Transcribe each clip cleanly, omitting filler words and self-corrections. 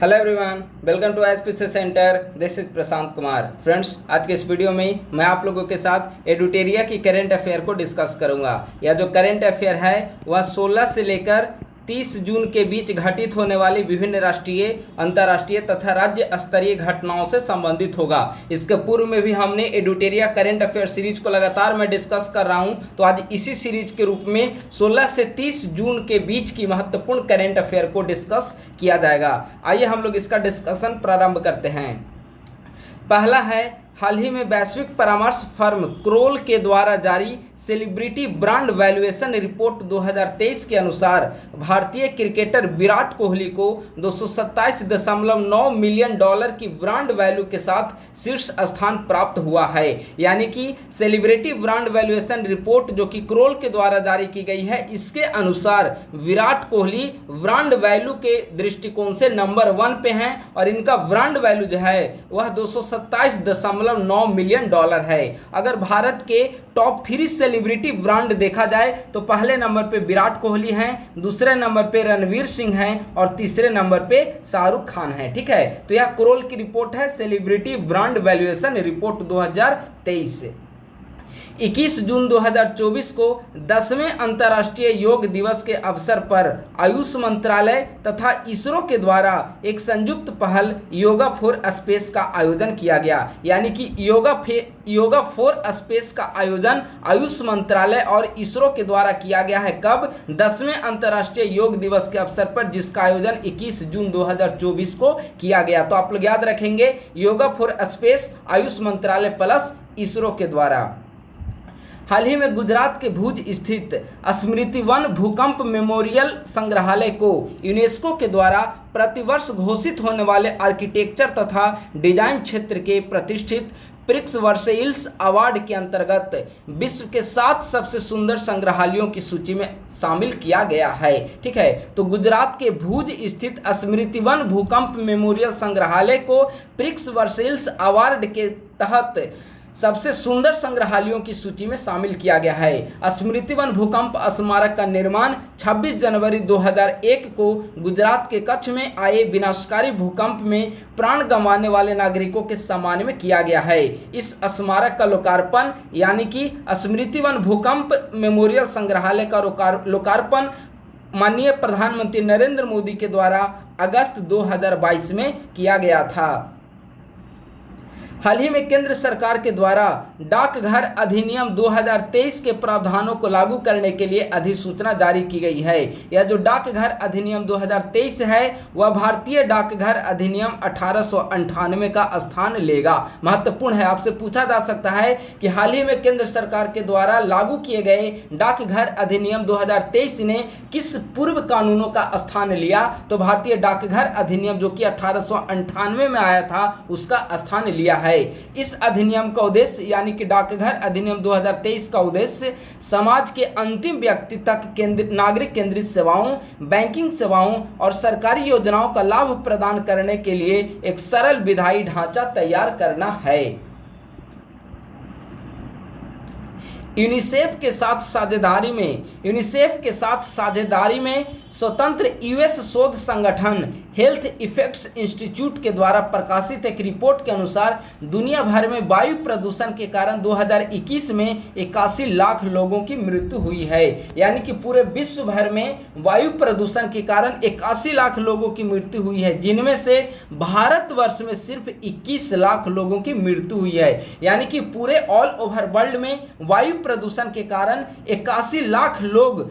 Hello everyone, welcome to SPC centre. This is Prashant Kumar. Friends, आज के इस वीडियो में मैं आप लोगों के साथ एडुटेरिया की करंट अफेयर को डिस्कस करूंगा। यह जो करंट अफेयर है वह 16 से लेकर 30 जून के बीच घटित होने वाली विभिन्न राष्ट्रीय, अंतर्राष्ट्रीय तथा राज्य स्तरीय घटनाओं से संबंधित होगा। इसके पूर्व में भी हमने एडुटेरिया करंट अफेयर सीरीज को लगातार मैं डिस्कस कर रहा हूं, तो आज इसी सीरीज के रूप में 16 से 30 जून के बीच की महत्वपूर्ण करंट अफेयर को डिस्कस किया जाएगा। आइए हम लोग इसका डिस्कशन प्रारंभ करते हैं। पहला है, हाल ही में वैश्विक परामर्श फर्म क्रोल के द्वारा जारी सेलिब्रिटी ब्रांड वैल्यूएशन रिपोर्ट 2023 के अनुसार भारतीय क्रिकेटर विराट कोहली को 227.9 मिलियन डॉलर की ब्रांड वैल्यू के साथ शीर्ष स्थान प्राप्त हुआ है। यानी कि सेलिब्रिटी ब्रांड वैल्यूएशन रिपोर्ट जो कि क्रोल के द्वारा जारी की गई है, इसके अनुसार विराट कोहली ब्रांड वैल्यू के दृष्टिकोण से नंबर 1 पे हैं और इनका ब्रांड वैल्यू जो है वह 227.9 मिलियन डॉलर है। अगर भारत के टॉप 3 सेलिब्रिटी ब्रांड देखा जाए तो पहले नंबर पे विराट कोहली हैं, दूसरे नंबर पे रणवीर सिंह हैं और तीसरे नंबर पे शाहरुख खान हैं। ठीक है, तो यह क्रोल की रिपोर्ट है, सेलिब्रिटी ब्रांड वैल्यूएशन रिपोर्ट 2023। 21 जून 2024 को 10वें अंतर्राष्ट्रीय योग दिवस के अवसर पर आयुष मंत्रालय तथा इसरो के द्वारा एक संयुक्त पहल योगा फॉर स्पेस का आयोजन किया गया। यानी कि योगा फॉर स्पेस का आयोजन आयुष मंत्रालय और इसरो के द्वारा किया गया है। कब? 10वें अंतर्राष्ट्रीय योग दिवस के अवसर पर, जिसका आयोजन 21 जून 2024 को किया गया। तो आप लोग याद रखेंगे, योगा फॉर स्पेस आयुष मंत्रालय प्लस इसरो के द्वारा। हाल ही में गुजरात के भुज स्थित स्मृति वन भूकंप मेमोरियल संग्रहालय को यूनेस्को के द्वारा प्रतिवर्ष घोषित होने वाले आर्किटेक्चर तथा डिजाइन क्षेत्र के प्रतिष्ठित प्रिक्स वर्सेइल्स अवार्ड के अंतर्गत विश्व के 7 सबसे सुंदर संग्रहालयों की सूची में शामिल किया गया है। ठीक है, तो गुजरात के भुज स्थित स्मृति वन भूकंप मेमोरियल संग्रहालय को प्रिक्स वर्सेइल्स अवार्ड के तहत सबसे सुंदर संग्रहालयों की सूची में शामिल किया गया है। स्मृति वन भूकंप स्मारक का निर्माण 26 जनवरी 2001 को गुजरात के कच्छ में आए विनाशकारी भूकंप में प्राण गंवाने वाले नागरिकों के सम्मान में किया गया है। इस स्मारक का लोकार्पण, यानी कि स्मृति वन भूकंप मेमोरियल संग्रहालय का लोकार्पण माननीय प्रधानमंत्री नरेंद्र मोदी के द्वारा अगस्त 2022 में किया गया था। हाल ही में केंद्र सरकार के द्वारा डाकघर अधिनियम 2023 के प्रावधानों को लागू करने के लिए अधिसूचना जारी की गई है। यह जो डाकघर अधिनियम 2023 है वह भारतीय डाकघर अधिनियम 1898 का स्थान लेगा। महत्वपूर्ण है, आपसे पूछा जा सकता है कि हाल ही में केंद्र सरकार के द्वारा लागू किए गए डाकघर अधिनियम 2023 ने किस पूर्व कानूनों का स्थान लिया? तो भारतीय डाकघर अधिनियम जो कि 1898 में आया था उसका स्थान लिया है। इस अधिनियम का उद्देश्य, यानी कि डाकघर अधिनियम 2023 का उद्देश्य समाज के अंतिम व्यक्ति तक नागरिक केंद्रित सेवाओं, बैंकिंग सेवाओं और सरकारी योजनाओं का लाभ प्रदान करने के लिए एक सरल विधायी ढांचा तैयार करना है। यूनिसेफ के साथ साझेदारी में स्वतंत्र यूएस शोध संगठन हेल्थ इफेक्ट्स इंस्टीट्यूट के द्वारा प्रकाशित एक रिपोर्ट के अनुसार दुनिया भर में वायु प्रदूषण के कारण 2021 में 81 लाख लोगों की मृत्यु हुई है। यानी कि पूरे विश्व भर में वायु प्रदूषण के कारण 81 लाख लोगों की मृत्यु हुई है, जिनमें से भारतवर्ष में सिर्फ 21 लाख लोगों की मृत्यु हुई है। यानी कि पूरे ऑल ओवर वर्ल्ड में वायु प्रदूषण के कारण 81 लाख लोग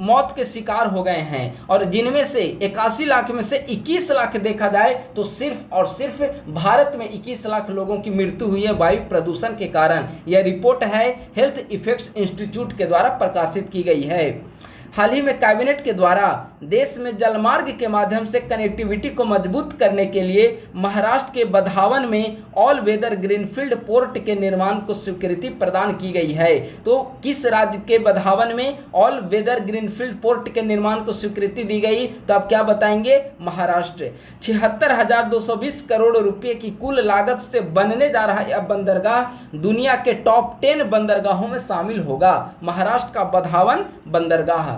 मौत के शिकार हो गए हैं और जिनमें से 81 लाख में से 21 लाख देखा जाए तो सिर्फ और सिर्फ भारत में 21 लाख लोगों की मृत्यु हुई है वायु प्रदूषण के कारण। यह रिपोर्ट है हेल्थ इफेक्ट्स इंस्टीट्यूट के द्वारा प्रकाशित की गई है। हाल ही में कैबिनेट के द्वारा देश में जलमार्ग के माध्यम से कनेक्टिविटी को मजबूत करने के लिए महाराष्ट्र के बधावन में ऑल वेदर ग्रीनफील्ड पोर्ट के निर्माण को स्वीकृति प्रदान की गई है। तो किस राज्य के बधावन में ऑल वेदर ग्रीनफील्ड पोर्ट के निर्माण को स्वीकृति दी गई? तो आप क्या बताएंगे? महाराष्ट्र। 76,220 करोड़ रुपए की कुल लागत से बनने जा रहा यह बंदरगाह दुनिया के टॉप 10 बंदरगाहों में शामिल होगा। महाराष्ट्र का बधावन बंदरगाह।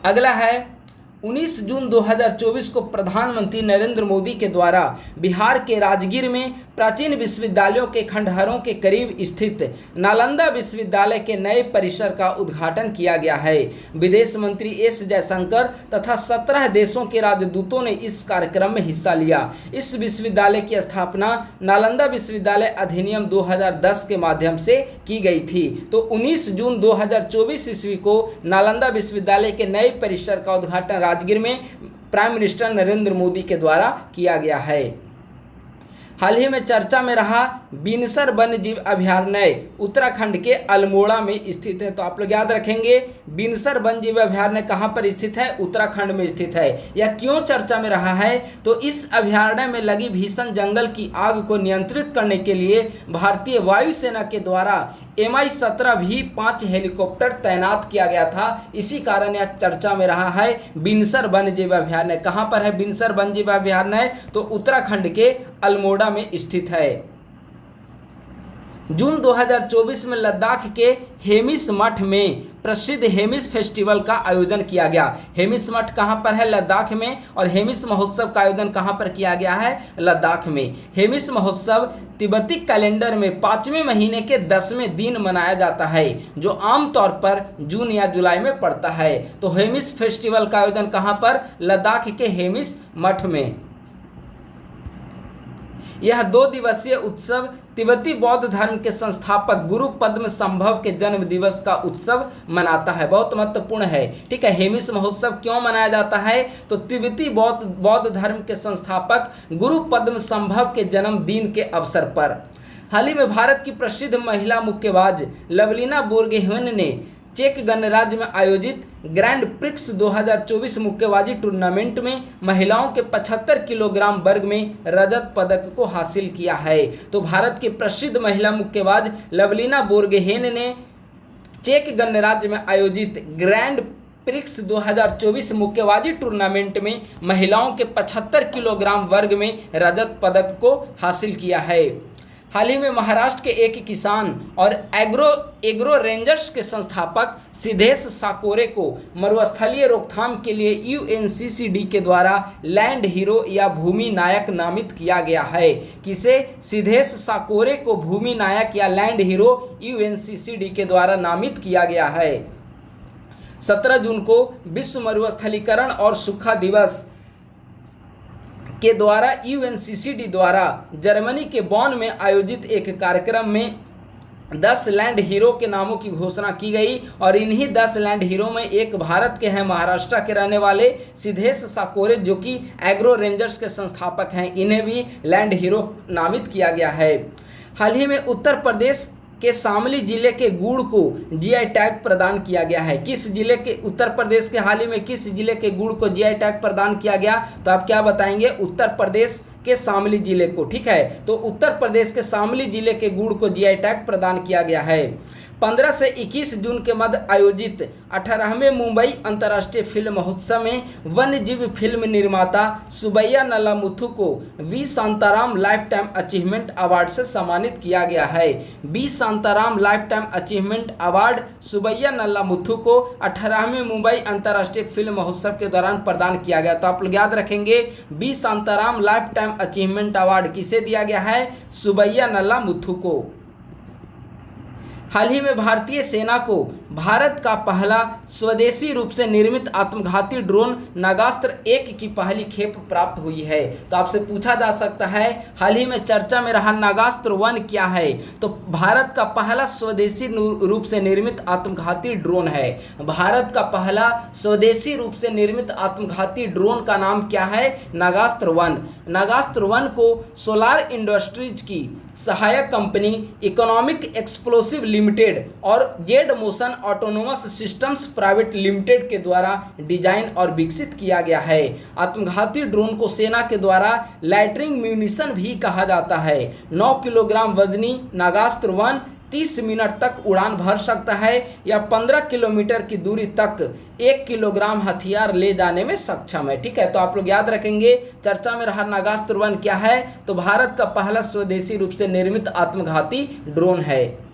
अगला है 19 जून 2024 को प्रधानमंत्री नरेंद्र मोदी के द्वारा बिहार के राजगीर में प्राचीन विश्वविद्यालयों के खंडहरों के करीब स्थित नालंदा विश्वविद्यालय के नए परिसर का उद्घाटन किया गया है। विदेश मंत्री एस जयशंकर तथा 17 देशों के राजदूतों ने इस कार्यक्रम में हिस्सा लिया। इस विश्वविद्यालय की स्थापना नालंदा विश्वविद्यालय अधिनियम 2010 के माध्यम से की गई थी। तो 19 जून 2024 ईस्वी को नालंदा विश्वविद्यालय के नए परिसर का उद्घाटन राजगीर में प्राइम मिनिस्टर नरेंद्र मोदी के द्वारा किया गया है। हाल ही में चर्चा में रहा बिनसर वन्य जीव अभयारण्य उत्तराखंड के अल्मोड़ा में स्थित है। तो आप लोग याद रखेंगे बिनसर वन्य जीव अभयारण्य कहाँ पर स्थित है, उत्तराखंड में स्थित है। यह क्यों चर्चा में रहा है, तो इस अभयारण्य में लगी भीषण जंगल की आग को नियंत्रित करने के लिए भारतीय वायुसेना के द्वारा Mi-17 भी 5 हेलीकॉप्टर तैनात किया गया था। इसी कारण यह चर्चा में रहा है बिनसर वन्य जीव अभयारण्य। कहाँ पर है बिनसर वन्य जीव अभयारण्य, तो उत्तराखंड के अल्मोड़ा में स्थित है। जून 2024 में लद्दाख के हेमिस मठ में प्रसिद्ध हेमिस फेस्टिवल का आयोजन किया गया। हेमिस मठ कहाँ पर है, लद्दाख में, और हेमिस महोत्सव का आयोजन कहाँ पर किया गया है, लद्दाख में। हेमिस महोत्सव तिब्बती कैलेंडर में 5वें महीने के 10वें दिन मनाया जाता है, जो आमतौर पर जून या जुलाई में पड़ता है। तो हेमिस फेस्टिवल का आयोजन कहाँ पर, लद्दाख के हेमिस मठ में। यह 2 दिवसीय उत्सव तिब्बती बौद्ध धर्म के संस्थापक गुरु पद्म संभव के जन्म दिवस का उत्सव मनाता है। बहुत महत्वपूर्ण है, ठीक है। हेमिस महोत्सव क्यों मनाया जाता है, तो तिब्बती बौद्ध धर्म के संस्थापक गुरु पद्म संभव के जन्मदिन के अवसर पर। हाल ही में भारत की प्रसिद्ध महिला मुक्केबाज लवलीना बोर्गोहेन ने चेक गणराज्य में आयोजित ग्रैंड प्रिक्स 2024 मुक्केबाजी टूर्नामेंट में महिलाओं के 75 किलोग्राम वर्ग में रजत पदक को हासिल किया है। तो भारत की प्रसिद्ध महिला मुक्केबाज लवलीना बोर्गोहेन ने चेक गणराज्य में आयोजित ग्रैंड प्रिक्स 2024 मुक्केबाजी टूर्नामेंट में महिलाओं के 75 किलोग्राम वर्ग में रजत पदक को हासिल किया है। हाल ही में महाराष्ट्र के एक किसान और एग्रो रेंजर्स के संस्थापक सिद्धेश साकोरे को मरुस्थलीय रोकथाम के लिए UNCCD के द्वारा लैंड हीरो या भूमि नायक नामित किया गया है। किसे, सिद्धेश साकोरे को भूमि नायक या लैंड हीरो UNCCD के द्वारा नामित किया गया है। 17 जून को विश्व मरुस्थलीकरण और सूखा दिवस के द्वारा UNCCD द्वारा जर्मनी के बॉन में आयोजित एक कार्यक्रम में 10 लैंड हीरो के नामों की घोषणा की गई, और इन्हीं 10 लैंड हीरो में एक भारत के हैं, महाराष्ट्र के रहने वाले सिद्धेश साकोरे, जो कि एग्रो रेंजर्स के संस्थापक हैं। इन्हें भी लैंड हीरो नामित किया गया है। हाल ही में उत्तर प्रदेश के शामली जिले के गुड़ को GI टैग प्रदान किया गया है। किस जिले के, उत्तर प्रदेश के हाल ही में किस जिले के गुड़ को GI टैग प्रदान किया गया, तो आप क्या बताएंगे, उत्तर प्रदेश के शामली जिले को, ठीक है। तो उत्तर प्रदेश के शामली जिले के गुड़ को GI टैग प्रदान किया गया है। 15 से 21 जून के मध्य आयोजित 18वें मुंबई अंतर्राष्ट्रीय फिल्म महोत्सव में वन्य जीव फिल्म निर्माता सुबैया नल्लामुथु को V Shantaram life time achievement award से सम्मानित किया गया है। V Shantaram life time achievement award Subbiah Nallamuthu को 18वें मुंबई अंतर्राष्ट्रीय फिल्म महोत्सव के दौरान प्रदान किया गया। तो आप लोग याद रखेंगे, V Shantaram life time achievement award किसे दिया गया है, सुबैया नल्लामुथु को। हाल ही में भारतीय सेना को भारत का पहला स्वदेशी रूप से निर्मित आत्मघाती ड्रोन नागास्त्र 1 की पहली खेप प्राप्त हुई है। तो आपसे पूछा जा सकता है, हाल ही में चर्चा में रहा नागास्त्र 1 क्या है, तो भारत का पहला स्वदेशी रूप से निर्मित आत्मघाती ड्रोन है। भारत का पहला स्वदेशी रूप से निर्मित आत्मघाती ड्रोन का नाम क्या है, नागास्त्र 1। नागास्त्र 1 को सोलार इंडस्ट्रीज की सहायक कंपनी इकोनॉमिक एक्सप्लोसिव लिमिटेड और Z motion autonomous systems private limited के द्वारा डिजाइन और विकसित किया गया है। आत्मघाती ड्रोन को सेना के द्वारा लैटरिंग म्यूनिशन भी कहा जाता है। 9 किलोग्राम वजनी नागास्त्र 1 30 मिनट तक उड़ान भर सकता है या 15 किलोमीटर की दूरी तक 1 किलोग्राम हथियार ले जाने में सक्षम है। ठीक है, तो आप लोग याद रखेंगे, चर्चा में रहा नागास्त्र 1 क्या है, तो भारत का पहला स्वदेशी रूप से निर्मित आत्मघाती ड्रोन है।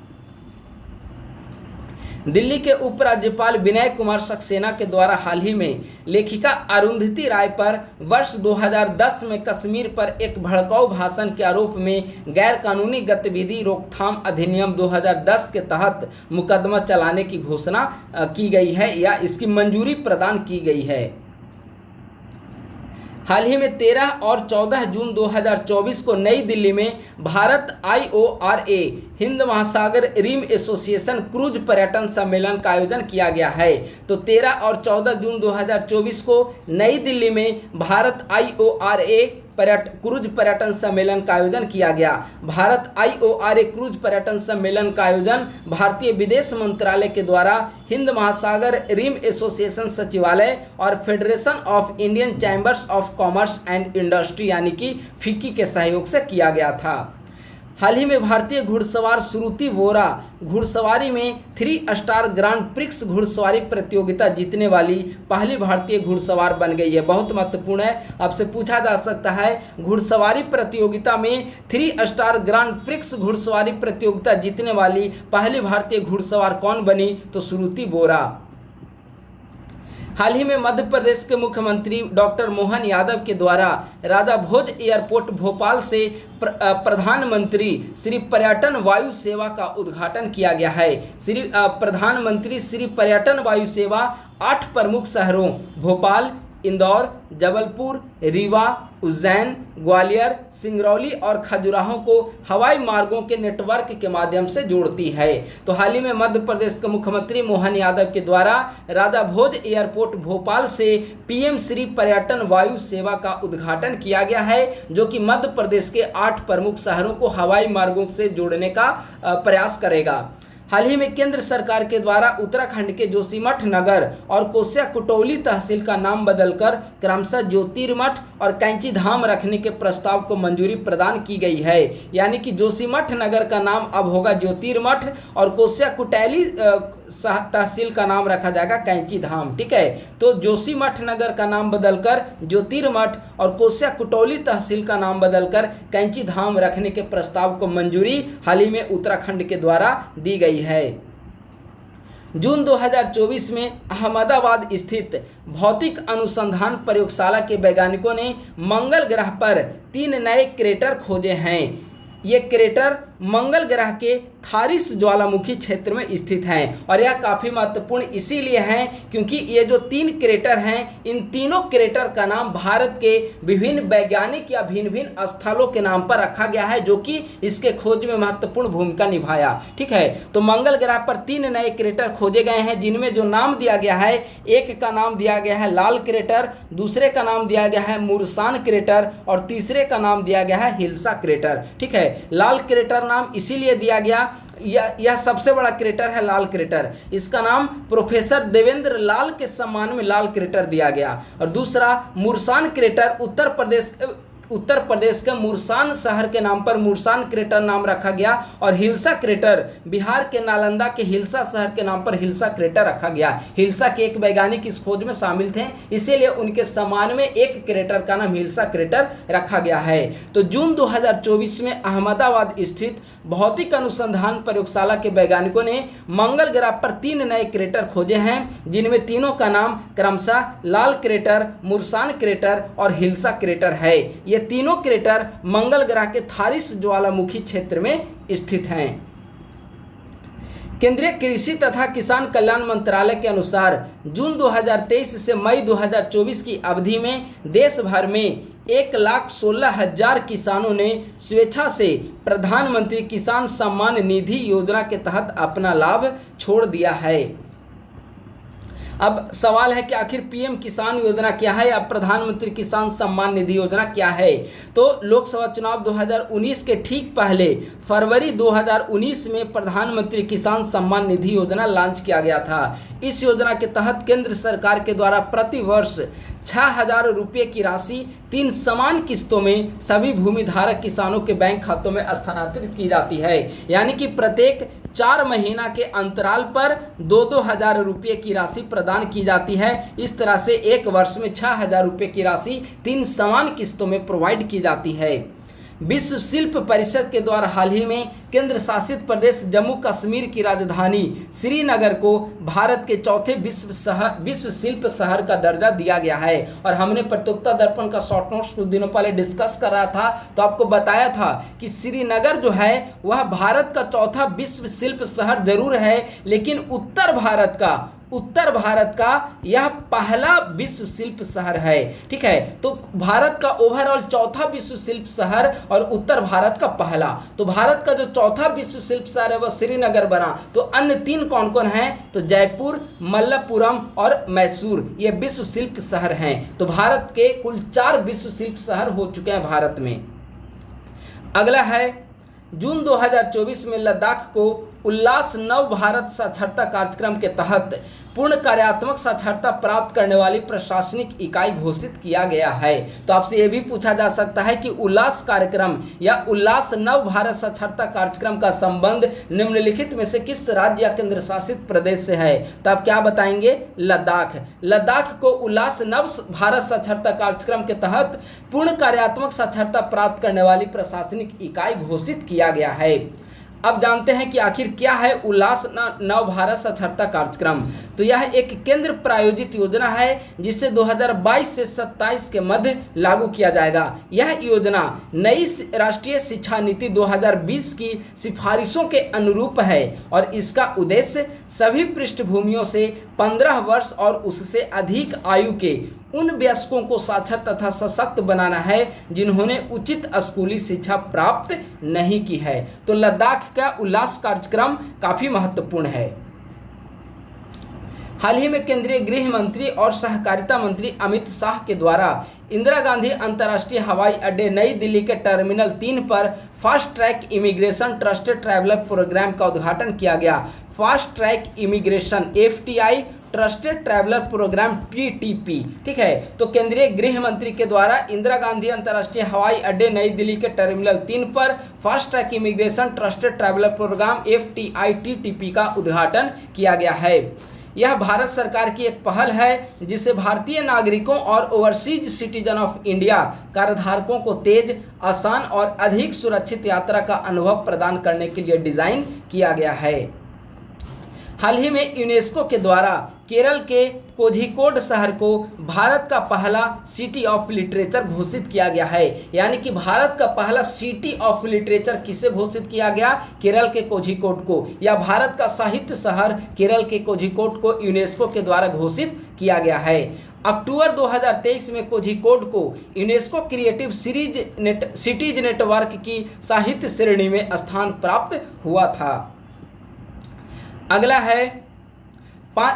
दिल्ली के उपराज्यपाल विनय कुमार सक्सेना के द्वारा हाल ही में लेखिका अरुंधति राय पर वर्ष 2010 में कश्मीर पर एक भड़काऊ भाषण के आरोप में गैर कानूनी गतिविधि रोकथाम अधिनियम 2010 के तहत मुकदमा चलाने की घोषणा की गई है या इसकी मंजूरी प्रदान की गई है। हाल ही में 13 और 14 जून 2024 को नई दिल्ली में भारत IORA हिंद महासागर रिम एसोसिएशन क्रूज पर्यटन सम्मेलन का आयोजन किया गया है। तो 13 और 14 जून 2024 को नई दिल्ली में भारत IORA क्रूज पर्यटन सम्मेलन का आयोजन किया गया। भारत IORA क्रूज पर्यटन सम्मेलन का आयोजन भारतीय विदेश मंत्रालय के द्वारा हिंद महासागर रिम एसोसिएशन सचिवालय और federation of Indian chambers of commerce and industry यानी कि फिक्की के सहयोग से किया गया था। हाल ही में भारतीय घुड़सवार श्रुति वोरा घुड़सवारी में 3 स्टार ग्रांड प्रिक्स घुड़सवारी प्रतियोगिता जीतने वाली पहली भारतीय घुड़सवार बन गई है। बहुत महत्वपूर्ण है, आपसे पूछा जा सकता है घुड़सवारी प्रतियोगिता में 3 स्टार ग्रांड प्रिक्स घुड़सवारी प्रतियोगिता जीतने वाली पहली भारतीय घुड़सवार कौन बनी? तो श्रुति वोरा। हाल ही में मध्य प्रदेश के मुख्यमंत्री डॉक्टर मोहन यादव के द्वारा राजा भोज एयरपोर्ट भोपाल से प्रधानमंत्री श्री पर्यटन वायु सेवा का उद्घाटन किया गया है। प्रधानमंत्री श्री पर्यटन वायु सेवा 8 प्रमुख शहरों भोपाल, इंदौर, जबलपुर, रीवा, उज्जैन, ग्वालियर, सिंगरौली और खजुराहो को हवाई मार्गों के नेटवर्क के माध्यम से जोड़ती है। तो हाल ही में मध्य प्रदेश के मुख्यमंत्री मोहन यादव के द्वारा राजा भोज एयरपोर्ट भोपाल से PM श्री पर्यटन वायु सेवा का उद्घाटन किया गया है, जो कि मध्य प्रदेश के 8 प्रमुख शहरों को हवाई मार्गों से जोड़ने का प्रयास करेगा। हाल ही में केंद्र सरकार के द्वारा उत्तराखंड के जोशीमठ नगर और कोसिया कुटौली तहसील का नाम बदलकर क्रमशः ज्योतिर्मठ और कैंची धाम रखने के प्रस्ताव को मंजूरी प्रदान की गई है। यानी कि जोशीमठ नगर का नाम अब होगा ज्योतिर्मठ और कोसिया कुटौली तहसील का नाम रखा जाएगा कैंची धाम। ठीक है, तो जोशीमठ नगर का नाम बदलकर ज्योतिर्मठ और कोसिया कुटौली तहसील का नाम बदलकर कैंची धाम रखने के प्रस्ताव को मंजूरी हाल ही में उत्तराखंड के द्वारा दी गई है। जून 2024 में अहमदाबाद स्थित भौतिक अनुसंधान प्रयोगशाला के वैज्ञानिकों ने मंगल ग्रह पर 3 नए क्रेटर खोजे हैं। ये क्रेटर मंगल ग्रह के थारिस ज्वालामुखी क्षेत्र में स्थित हैं और यह काफ़ी महत्वपूर्ण इसीलिए हैं क्योंकि ये जो 3 क्रेटर हैं, इन तीनों क्रेटर का नाम भारत के विभिन्न वैज्ञानिक या भिन्न भिन्न स्थलों के नाम पर रखा गया है, जो कि इसके खोज में महत्वपूर्ण भूमिका निभाया। ठीक है, तो मंगल ग्रह पर 3 नए क्रेटर खोजे गए हैं, जिनमें जो नाम दिया गया है, एक का नाम दिया गया है लाल क्रेटर, दूसरे का नाम दिया गया है मुरसान क्रेटर और तीसरे का नाम दिया गया है हिल्सा क्रेटर। ठीक है, लाल क्रेटर नाम इसीलिए दिया गया, यह सबसे बड़ा क्रेटर है लाल क्रेटर, इसका नाम प्रोफेसर देवेंद्र लाल के सम्मान में लाल क्रेटर दिया गया। और दूसरा मुरसान क्रेटर उत्तर प्रदेश के मुरसान शहर के नाम पर मुरसान क्रेटर नाम रखा गया और हिल्सा क्रेटर बिहार के नालंदा के हिल्सा शहर के नाम पर हिल्सा क्रेटर रखा गया। हिल्सा के एक वैज्ञानिक इस खोज में शामिल थे, इसीलिए उनके सम्मान में एक क्रेटर का नाम हिल्सा क्रेटर रखा गया है। तो जून 2024 में अहमदाबाद स्थित भौतिक अनुसंधान प्रयोगशाला के वैज्ञानिकों ने मंगल ग्रह पर 3 नए क्रेटर खोजे हैं, जिनमें तीनों का नाम क्रमशः लाल क्रेटर, मुरसान क्रेटर और हिल्सा क्रेटर है। ये तीनों क्रेटर मंगल ग्रह के थारिस ज्वालामुखी क्षेत्र में स्थित हैं। केंद्रीय कृषि तथा किसान कल्याण मंत्रालय के अनुसार जून 2023 से मई 2024 की अवधि में देश भर में 1,16,000 किसानों ने स्वेच्छा से प्रधानमंत्री किसान सम्मान निधि योजना के तहत अपना लाभ छोड़ दिया है। अब सवाल है कि आखिर PM किसान योजना क्या है या प्रधानमंत्री किसान सम्मान निधि योजना क्या है? तो लोकसभा चुनाव 2019 के ठीक पहले फरवरी 2019 में प्रधानमंत्री किसान सम्मान निधि योजना लॉन्च किया गया था। इस योजना के तहत केंद्र सरकार के द्वारा प्रति वर्ष 6,000 रुपये की राशि 3 समान किस्तों में सभी भूमिधारक किसानों के बैंक खातों में स्थानांतरित की जाती है। यानी कि प्रत्येक 4 महीना के अंतराल पर 2-2 हज़ार रुपये की राशि प्रदान की जाती है। इस तरह से एक वर्ष में 6,000 रुपये की राशि 3 समान किस्तों में प्रोवाइड की जाती है। विश्व शिल्प परिषद के द्वारा हाल ही में केंद्र शासित प्रदेश जम्मू कश्मीर की राजधानी श्रीनगर को भारत के चौथे विश्व शिल्प शहर का दर्जा दिया गया है। और हमने प्रतियोगिता दर्पण का शॉर्ट नोट्स कुछ दिनों पहले डिस्कस कर रहा था, तो आपको बताया था कि श्रीनगर जो है वह भारत का चौथा विश्व शिल्प शहर जरूर है, लेकिन उत्तर भारत का यह पहला विश्व शिल्प शहर है। ठीक है, तो भारत का ओवरऑल चौथा विश्व शिल्प शहर और उत्तर भारत का पहला। तो भारत का जो चौथा विश्व शिल्प शहर है वह श्रीनगर बना। तो अन्य 3 कौन कौन हैं? तो जयपुर, मल्लपुरम और मैसूर, ये विश्व शिल्प शहर हैं। तो भारत के कुल 4 विश्व शिल्प शहर हो चुके हैं भारत में। अगला है जून 2024 में लद्दाख को उल्लास नव भारत साक्षरता कार्यक्रम के तहत पूर्ण कार्यात्मक साक्षरता प्राप्त करने वाली प्रशासनिक इकाई घोषित किया गया है। तो आपसे यह भी पूछा जा सकता है कि उल्लास कार्यक्रम या उल्लास नव भारत साक्षरता कार्यक्रम का संबंध निम्नलिखित में से किस राज्य या केंद्र शासित प्रदेश से है? तो आप क्या बताएंगे? लद्दाख। लद्दाख को उल्लास नव भारत साक्षरता कार्यक्रम के तहत पूर्ण कार्यात्मक साक्षरता प्राप्त करने वाली प्रशासनिक इकाई घोषित किया गया है। अब जानते हैं कि आखिर क्या है उल्लास नव भारत साक्षरता कार्यक्रम। तो यह एक केंद्र प्रायोजित योजना है जिसे 2022 से 27 के मध्य लागू किया जाएगा। यह योजना नई राष्ट्रीय शिक्षा नीति 2020 की सिफारिशों के अनुरूप है और इसका उद्देश्य सभी पृष्ठभूमियों से 15 वर्ष और उससे अधिक आयु के उन वयस्कों को साक्षर तथा सशक्त बनाना है जिन्होंने उचित स्कूली शिक्षा प्राप्त नहीं की है। तो लद्दाख का उल्लास कार्यक्रम काफी महत्वपूर्ण है। हाल ही में केंद्रीय गृह मंत्री और सहकारिता मंत्री अमित शाह के द्वारा इंदिरा गांधी अंतर्राष्ट्रीय हवाई अड्डे नई दिल्ली के टर्मिनल 3 पर fast track immigration trusted traveller programme का उद्घाटन किया गया। Fast track immigration FTI trusted traveller programme TTP। ठीक है, तो केंद्रीय गृह मंत्री के द्वारा इंदिरा गांधी अंतर्राष्ट्रीय हवाई अड्डे नई दिल्ली के टर्मिनल 3 पर fast track immigration trusted traveller programme FTI TTP का उद्घाटन किया गया है। यह भारत सरकार की एक पहल है जिसे भारतीय नागरिकों और ओवरसीज सिटीजन ऑफ इंडिया कारधारकों को तेज, आसान और अधिक सुरक्षित यात्रा का अनुभव प्रदान करने के लिए डिजाइन किया गया है। हाल ही में यूनेस्को के द्वारा केरल के कोझिकोड शहर को भारत का पहला सिटी ऑफ लिटरेचर घोषित किया गया है। यानी कि भारत का पहला सिटी ऑफ लिटरेचर किसे घोषित किया गया? केरल के कोझिकोड को, या भारत का साहित्य शहर केरल के कोझिकोड को यूनेस्को के द्वारा घोषित किया गया है। अक्टूबर 2023 में कोझिकोड को यूनेस्को क्रिएटिव सिटीज नेटवर्क की साहित्य श्रेणी में स्थान प्राप्त हुआ था। अगला है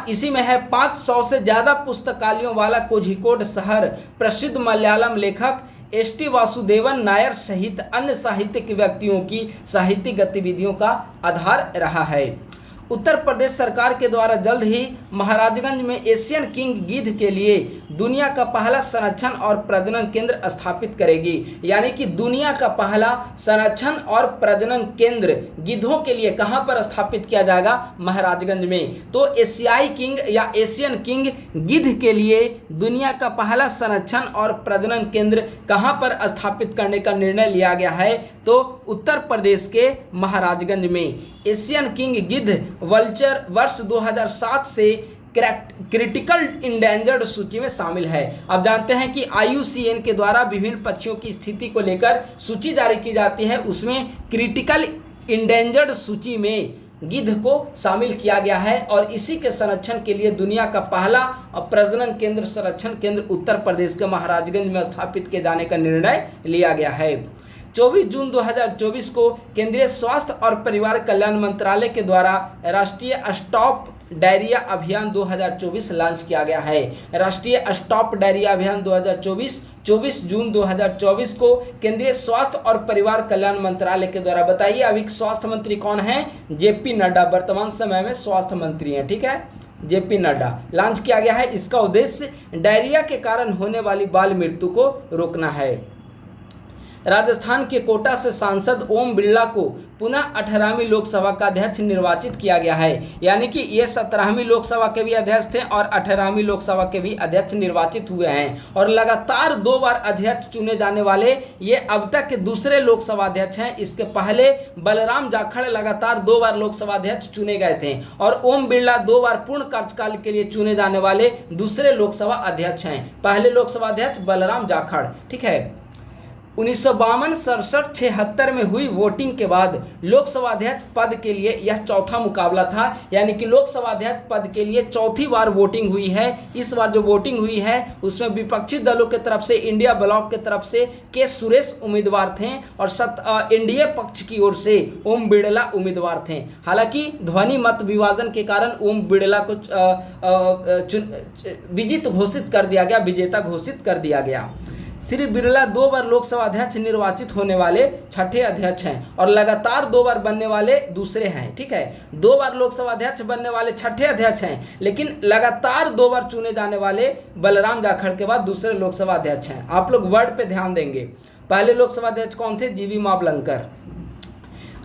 इसी में है 500 से ज़्यादा पुस्तकालयों वाला कोझिकोड शहर प्रसिद्ध मलयालम लेखक ST वासुदेवन नायर सहित अन्य साहित्यिक व्यक्तियों की साहित्यिक गतिविधियों का आधार रहा है। उत्तर प्रदेश सरकार के द्वारा जल्द ही महाराजगंज में एशियन किंग गिद्ध के लिए दुनिया का पहला संरक्षण और प्रजनन केंद्र स्थापित करेगी। यानी कि दुनिया का पहला संरक्षण और प्रजनन केंद्र गिद्धों के लिए कहां पर स्थापित किया जाएगा? महाराजगंज में। तो एशियाई किंग या एशियन किंग गिद्ध के लिए दुनिया का पहला संरक्षण और प्रजनन केंद्र कहां पर स्थापित करने का निर्णय लिया गया है? तो उत्तर प्रदेश के महाराजगंज में। एशियन किंग गिद्ध वल्चर वर्ष 2007 से क्रिटिकल इंडेंजर्ड सूची में शामिल है। अब जानते हैं कि IUCN के द्वारा विभिन्न पक्षियों की स्थिति को लेकर सूची जारी की जाती है, उसमें क्रिटिकल इंडेंजर्ड सूची में गिद्ध को शामिल किया गया है और इसी के संरक्षण के लिए दुनिया का पहला प्रजनन केंद्र संरक्षण केंद्र उत्तर प्रदेश के महाराजगंज में स्थापित किए जाने का निर्णय लिया गया है। 24 जून 2024 को केंद्रीय स्वास्थ्य और परिवार कल्याण मंत्रालय के द्वारा राष्ट्रीय स्टॉप डायरिया अभियान 2024 लॉन्च किया गया है। राष्ट्रीय स्टॉप डायरिया अभियान 2024 24 जून 2024 को केंद्रीय स्वास्थ्य और परिवार कल्याण मंत्रालय के द्वारा, बताइए अभी स्वास्थ्य मंत्री कौन है? JP नड्डा वर्तमान समय में स्वास्थ्य मंत्री हैं। ठीक है, JP नड्डा लॉन्च किया गया है। इसका उद्देश्य डायरिया के कारण होने वाली बाल मृत्यु को रोकना है। राजस्थान के कोटा से सांसद ओम बिरला को पुनः 18वीं लोकसभा का अध्यक्ष निर्वाचित किया गया है, यानी कि ये 17वीं लोकसभा के भी अध्यक्ष थे और 18वीं लोकसभा के भी अध्यक्ष निर्वाचित हुए हैं और लगातार 2 बार अध्यक्ष चुने जाने वाले ये अब तक के दूसरे लोकसभा अध्यक्ष हैं। इसके पहले बलराम जाखड़ लगातार 2 बार लोकसभा अध्यक्ष चुने गए थे और ओम बिरला 2 बार पूर्ण कार्यकाल के लिए चुने जाने वाले दूसरे लोकसभा अध्यक्ष हैं। पहले लोकसभा अध्यक्ष बलराम जाखड़, ठीक है। 1952, 67, 76 में हुई वोटिंग के बाद लोकसभा अध्यक्ष पद के लिए यह चौथा मुकाबला था, यानी कि लोकसभा अध्यक्ष पद के लिए चौथी बार वोटिंग हुई है। इस बार जो वोटिंग हुई है उसमें विपक्षी दलों की तरफ से इंडिया ब्लॉक की तरफ से के सुरेश उम्मीदवार थे और एनडीए पक्ष की ओर से ओम बिरला उम्मीदवार थे। हालांकि ध्वनि मत विभाजन के कारण ओम बिरला को विजित घोषित कर दिया गया, विजेता घोषित कर दिया गया। श्री बिरला 2 बार लोकसभा अध्यक्ष निर्वाचित होने वाले छठे अध्यक्ष हैं और लगातार 2 बार बनने वाले दूसरे हैं, ठीक है। 2 बार लोकसभा अध्यक्ष बनने वाले छठे अध्यक्ष हैं, लेकिन लगातार 2 बार चुने जाने वाले बलराम जाखड़ के बाद दूसरे लोकसभा अध्यक्ष हैं। आप लोग वर्ड पे ध्यान देंगे। पहले लोकसभा अध्यक्ष कौन थे? जीवी मावलंकर।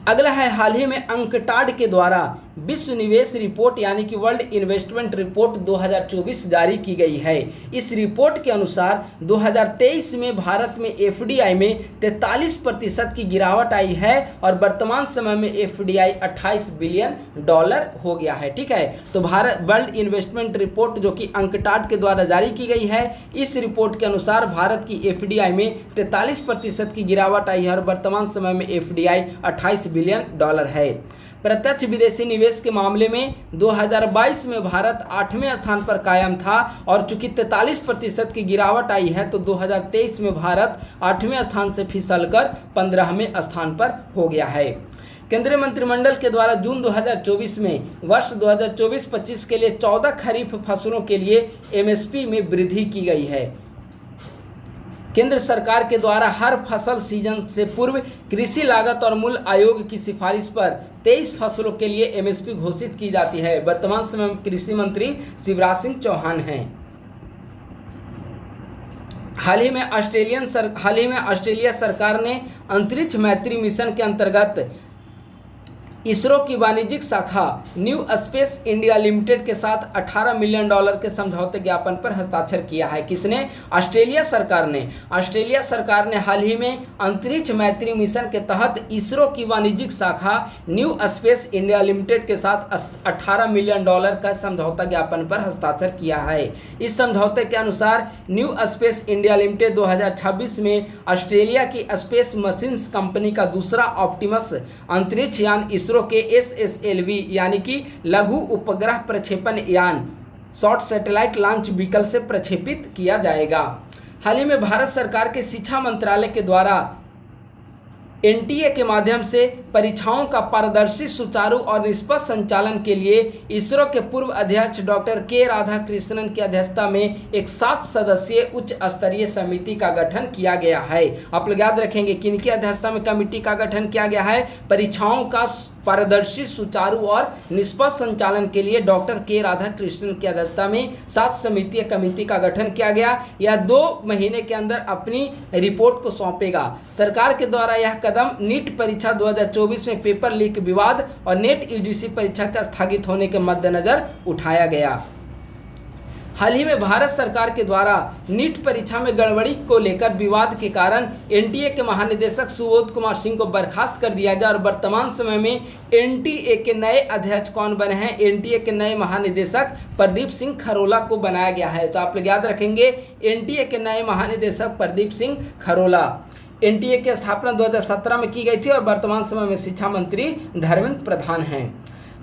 अगला है, हाल ही में अंकटाड के द्वारा विश्व निवेश रिपोर्ट यानी कि वर्ल्ड इन्वेस्टमेंट रिपोर्ट 2024 जारी की गई है। इस रिपोर्ट के अनुसार 2023 में भारत में एफडीआई में 43% की गिरावट आई है और वर्तमान समय में एफडीआई $28 बिलियन हो गया है, ठीक है। तो भारत वर्ल्ड इन्वेस्टमेंट रिपोर्ट जो कि अंकटाड के द्वारा जारी की गई है, इस रिपोर्ट के अनुसार भारत की एफडीआई में 43% की गिरावट आई है और वर्तमान समय में एफडीआई $28 बिलियन है। प्रत्यक्ष विदेशी निवेश के मामले में 2022 में भारत 8वें स्थान पर कायम था और चूंकि 43% की गिरावट आई है तो 2023 में भारत 8वें स्थान से फिसलकर 15वें स्थान पर हो गया है। केंद्रीय मंत्रिमंडल के द्वारा जून 2024 में वर्ष 2024-25 के लिए 14 खरीफ फसलों के लिए एमएसपी में वृद्धि की गई है। केंद्र सरकार के द्वारा हर फसल सीजन से पूर्व कृषि लागत और मूल्य आयोग की सिफारिश पर 23 फसलों के लिए एमएसपी घोषित की जाती है। वर्तमान समय में कृषि मंत्री शिवराज सिंह चौहान हैं। हाल ही में ऑस्ट्रेलिया सरकार ने अंतरिक्ष मैत्री मिशन के अंतर्गत इसरो की वाणिज्यिक शाखा न्यू स्पेस इंडिया लिमिटेड के साथ $18 मिलियन के समझौते ज्ञापन पर हस्ताक्षर किया है। किसने? ऑस्ट्रेलिया सरकार ने हाल ही में अंतरिक्ष मैत्री मिशन के तहत इसरो की वाणिज्यिक शाखा न्यू स्पेस इंडिया लिमिटेड के साथ $18 मिलियन का समझौता ज्ञापन पर हस्ताक्षर किया है। इस समझौते के अनुसार न्यू स्पेस इंडिया लिमिटेड 2026 में ऑस्ट्रेलिया की स्पेस मशीन्स कंपनी का दूसरा ऑप्टिमस अंतरिक्ष यान इसरो के SSLV यानी कि लघु उपग्रह प्रक्षेपण यान शॉर्ट सैटेलाइट लॉन्च व्हीकल से प्रक्षेपित किया जाएगा। हाल ही में भारत सरकार के शिक्षा मंत्रालय के द्वारा एनटीए के माध्यम से परीक्षाओं का पारदर्शी, सुचारू और निष्पक्ष संचालन के लिए इसरो के पूर्व अध्यक्ष डॉक्टर के राधाकृष्णन की अध्यक्षता में एक 7 सदस्यीय उच्च स्तरीय समिति का गठन किया गया है। आप लोग याद रखेंगे किनकी अध्यक्षता में कमेटी का गठन किया गया है? परीक्षाओं का पारदर्शी, सुचारू और निष्पक्ष संचालन के लिए डॉक्टर के राधाकृष्णन की अध्यक्षता में 7 समितीय कमेटी का गठन किया गया। यह 2 महीने के अंदर अपनी रिपोर्ट को सौंपेगा। सरकार के द्वारा यह कदम नीट परीक्षा 2024 में पेपर लीक विवाद और नेट यूजीसी परीक्षा का स्थगित होने के मद्देनजर उठाया गया। हाल ही में भारत सरकार के द्वारा नीट परीक्षा में गड़बड़ी को लेकर विवाद के कारण एनटीए के महानिदेशक सुबोध कुमार सिंह को बर्खास्त कर दिया गया और वर्तमान समय में एनटीए के नए अध्यक्ष कौन बने हैं? एनटीए के नए महानिदेशक प्रदीप सिंह खरोला को बनाया गया है। तो आप लोग याद रखेंगे एनटीए के नए महानिदेशक प्रदीप सिंह खरोला। एनटीए की स्थापना 2017 में की गई थी और वर्तमान समय में शिक्षा मंत्री धर्मेंद्र प्रधान हैं।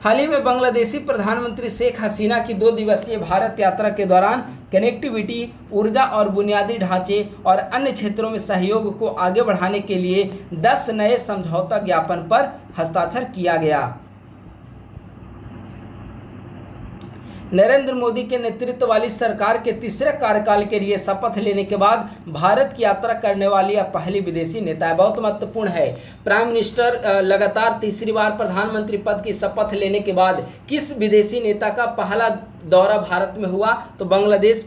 हाल ही में बांग्लादेशी प्रधानमंत्री शेख हसीना की 2 दिवसीय भारत यात्रा के दौरान कनेक्टिविटी, ऊर्जा और बुनियादी ढांचे और अन्य क्षेत्रों में सहयोग को आगे बढ़ाने के लिए 10 नए समझौता ज्ञापन पर हस्ताक्षर किया गया। नरेंद्र मोदी के नेतृत्व वाली सरकार के तीसरे कार्यकाल के लिए शपथ लेने के बाद भारत की यात्रा करने वाली यह पहली विदेशी नेता है। बहुत महत्वपूर्ण है। प्राइम मिनिस्टर लगातार तीसरी बार प्रधानमंत्री पद की शपथ लेने के बाद किस विदेशी नेता का पहला दौरा भारत में हुआ तो बांग्लादेश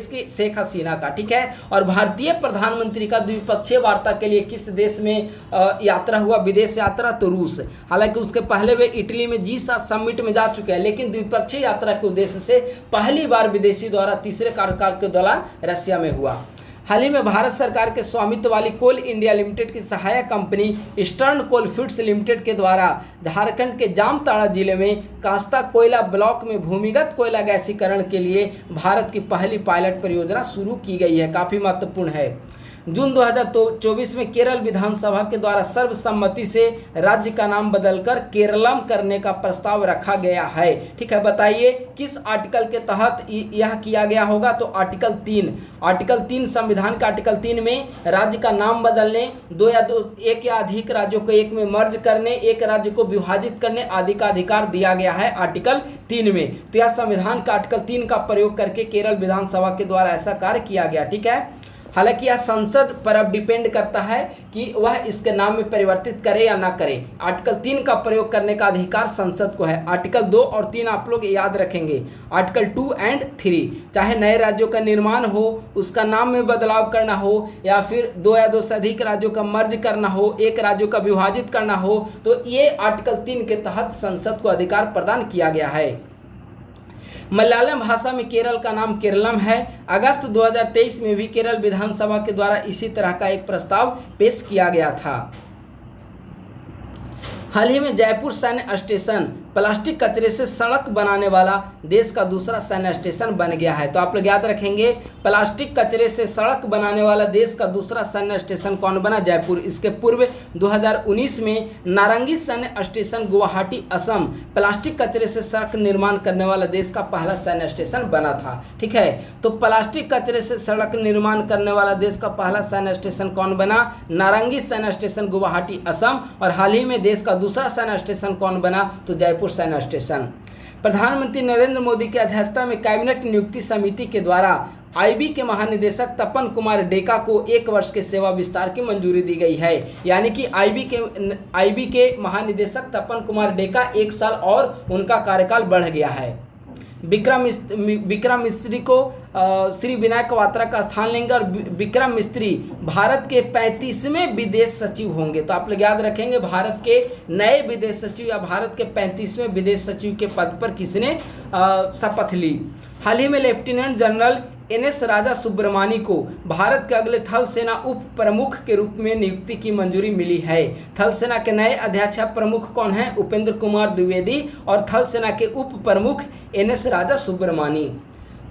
की शेख हसीना का, ठीक है। और भारतीय प्रधानमंत्री का द्विपक्षीय वार्ता के लिए किस देश में यात्रा हुआ, विदेश यात्रा, तो रूस। हालांकि उसके पहले वे इटली में G7 समिट में जा चुके हैं, लेकिन द्विपक्षीय यात्रा के उद्देश्य से पहली बार विदेशी दौरा तीसरे कार्यकाल के दौरान रशिया में हुआ। हाल ही में भारत सरकार के स्वामित्व वाली कोल इंडिया लिमिटेड की सहायक कंपनी ईस्टर्न कोलफील्ड्स लिमिटेड के द्वारा झारखंड के जामताड़ा जिले में कास्ता कोयला ब्लॉक में भूमिगत कोयला गैसीकरण के लिए भारत की पहली पायलट परियोजना शुरू की गई है, काफ़ी महत्वपूर्ण है। जून 2024 में केरल विधानसभा के द्वारा सर्वसम्मति से राज्य का नाम बदलकर केरलम करने का प्रस्ताव रखा गया है, ठीक है। बताइए किस आर्टिकल के तहत यह किया गया होगा, तो आर्टिकल 3 संविधान का आर्टिकल 3 में राज्य का नाम बदलने, एक या अधिक राज्यों को एक में मर्ज करने, एक राज्य को विभाजित करने आदि का अधिकार दिया गया है आर्टिकल 3 में। तो यह संविधान का आर्टिकल 3 का प्रयोग करके केरल विधानसभा के द्वारा ऐसा कार्य किया गया, ठीक है। हालांकि यह संसद पर अब डिपेंड करता है कि वह इसके नाम में परिवर्तित करे या ना करे। आर्टिकल 3 का प्रयोग करने का अधिकार संसद को है। आर्टिकल 2 और 3 आप लोग याद रखेंगे। आर्टिकल 2 और 3 चाहे नए राज्यों का निर्माण हो, उसका नाम में बदलाव करना हो, या फिर 2 या 2 से अधिक राज्यों का मर्ज करना हो, एक राज्यों का विभाजित करना हो, तो ये आर्टिकल 3 के तहत संसद को अधिकार प्रदान किया गया है। मलयालम भाषा में केरल का नाम केरलम है। अगस्त 2023 में भी केरल विधानसभा के द्वारा इसी तरह का एक प्रस्ताव पेश किया गया था। हाल ही में जयपुर सैन्य स्टेशन प्लास्टिक कचरे से सड़क बनाने वाला देश का दूसरा सैन्य स्टेशन बन गया है। तो आप लोग याद रखेंगे, प्लास्टिक कचरे से सड़क बनाने वाला देश का दूसरा सैन्य स्टेशन कौन बना, जयपुर। इसके पूर्व 2019 में नारंगी सैन्य स्टेशन गुवाहाटी असम प्लास्टिक कचरे से सड़क निर्माण करने वाला देश का पहला सैन्य स्टेशन बना था, ठीक है। तो प्लास्टिक कचरे से सड़क निर्माण करने वाला देश का पहला सैन्य स्टेशन कौन बना, नारंगी सैन्य स्टेशन गुवाहाटी असम। और हाल ही में देश का दूसरा सैन्य स्टेशन कौन बना, तो जयपुर सैन्य स्टेशन। प्रधानमंत्री नरेंद्र मोदी की अध्यक्षता में कैबिनेट नियुक्ति समिति के द्वारा आईबी के महानिदेशक तपन कुमार डेका को 1 वर्ष के सेवा विस्तार की मंजूरी दी गई है। यानी कि आईबी के महानिदेशक तपन कुमार डेका 1 साल और उनका कार्यकाल बढ़ गया है। विक्रम मिस्त्री को श्री विनायक क्वात्रा का स्थान लेंगे और विक्रम मिस्त्री भारत के 35वें विदेश सचिव होंगे। तो आप लोग याद रखेंगे, भारत के नए विदेश सचिव या भारत के 35वें विदेश सचिव के पद पर किसने शपथ ली। हाल ही में लेफ्टिनेंट जनरल NS राजा सुब्रमणी को भारत के अगले थल सेना उप प्रमुख के रूप में नियुक्ति की मंजूरी मिली है। थल सेना के नए अध्यक्ष प्रमुख कौन हैं, उपेंद्र कुमार द्विवेदी, और थल सेना के उप प्रमुख NS राजा सुब्रमणी।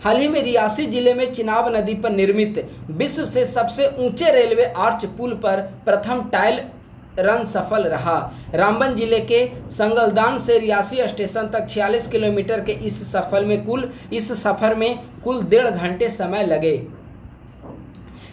हाल ही में रियासी जिले में चिनाब नदी पर निर्मित विश्व से सबसे ऊंचे रेलवे आर्च पुल पर प्रथम टाइल रन सफल रहा। रामबन जिले के संगलदान से रियासी स्टेशन तक 46 किलोमीटर के इस सफर में कुल 1.5 घंटे समय लगे।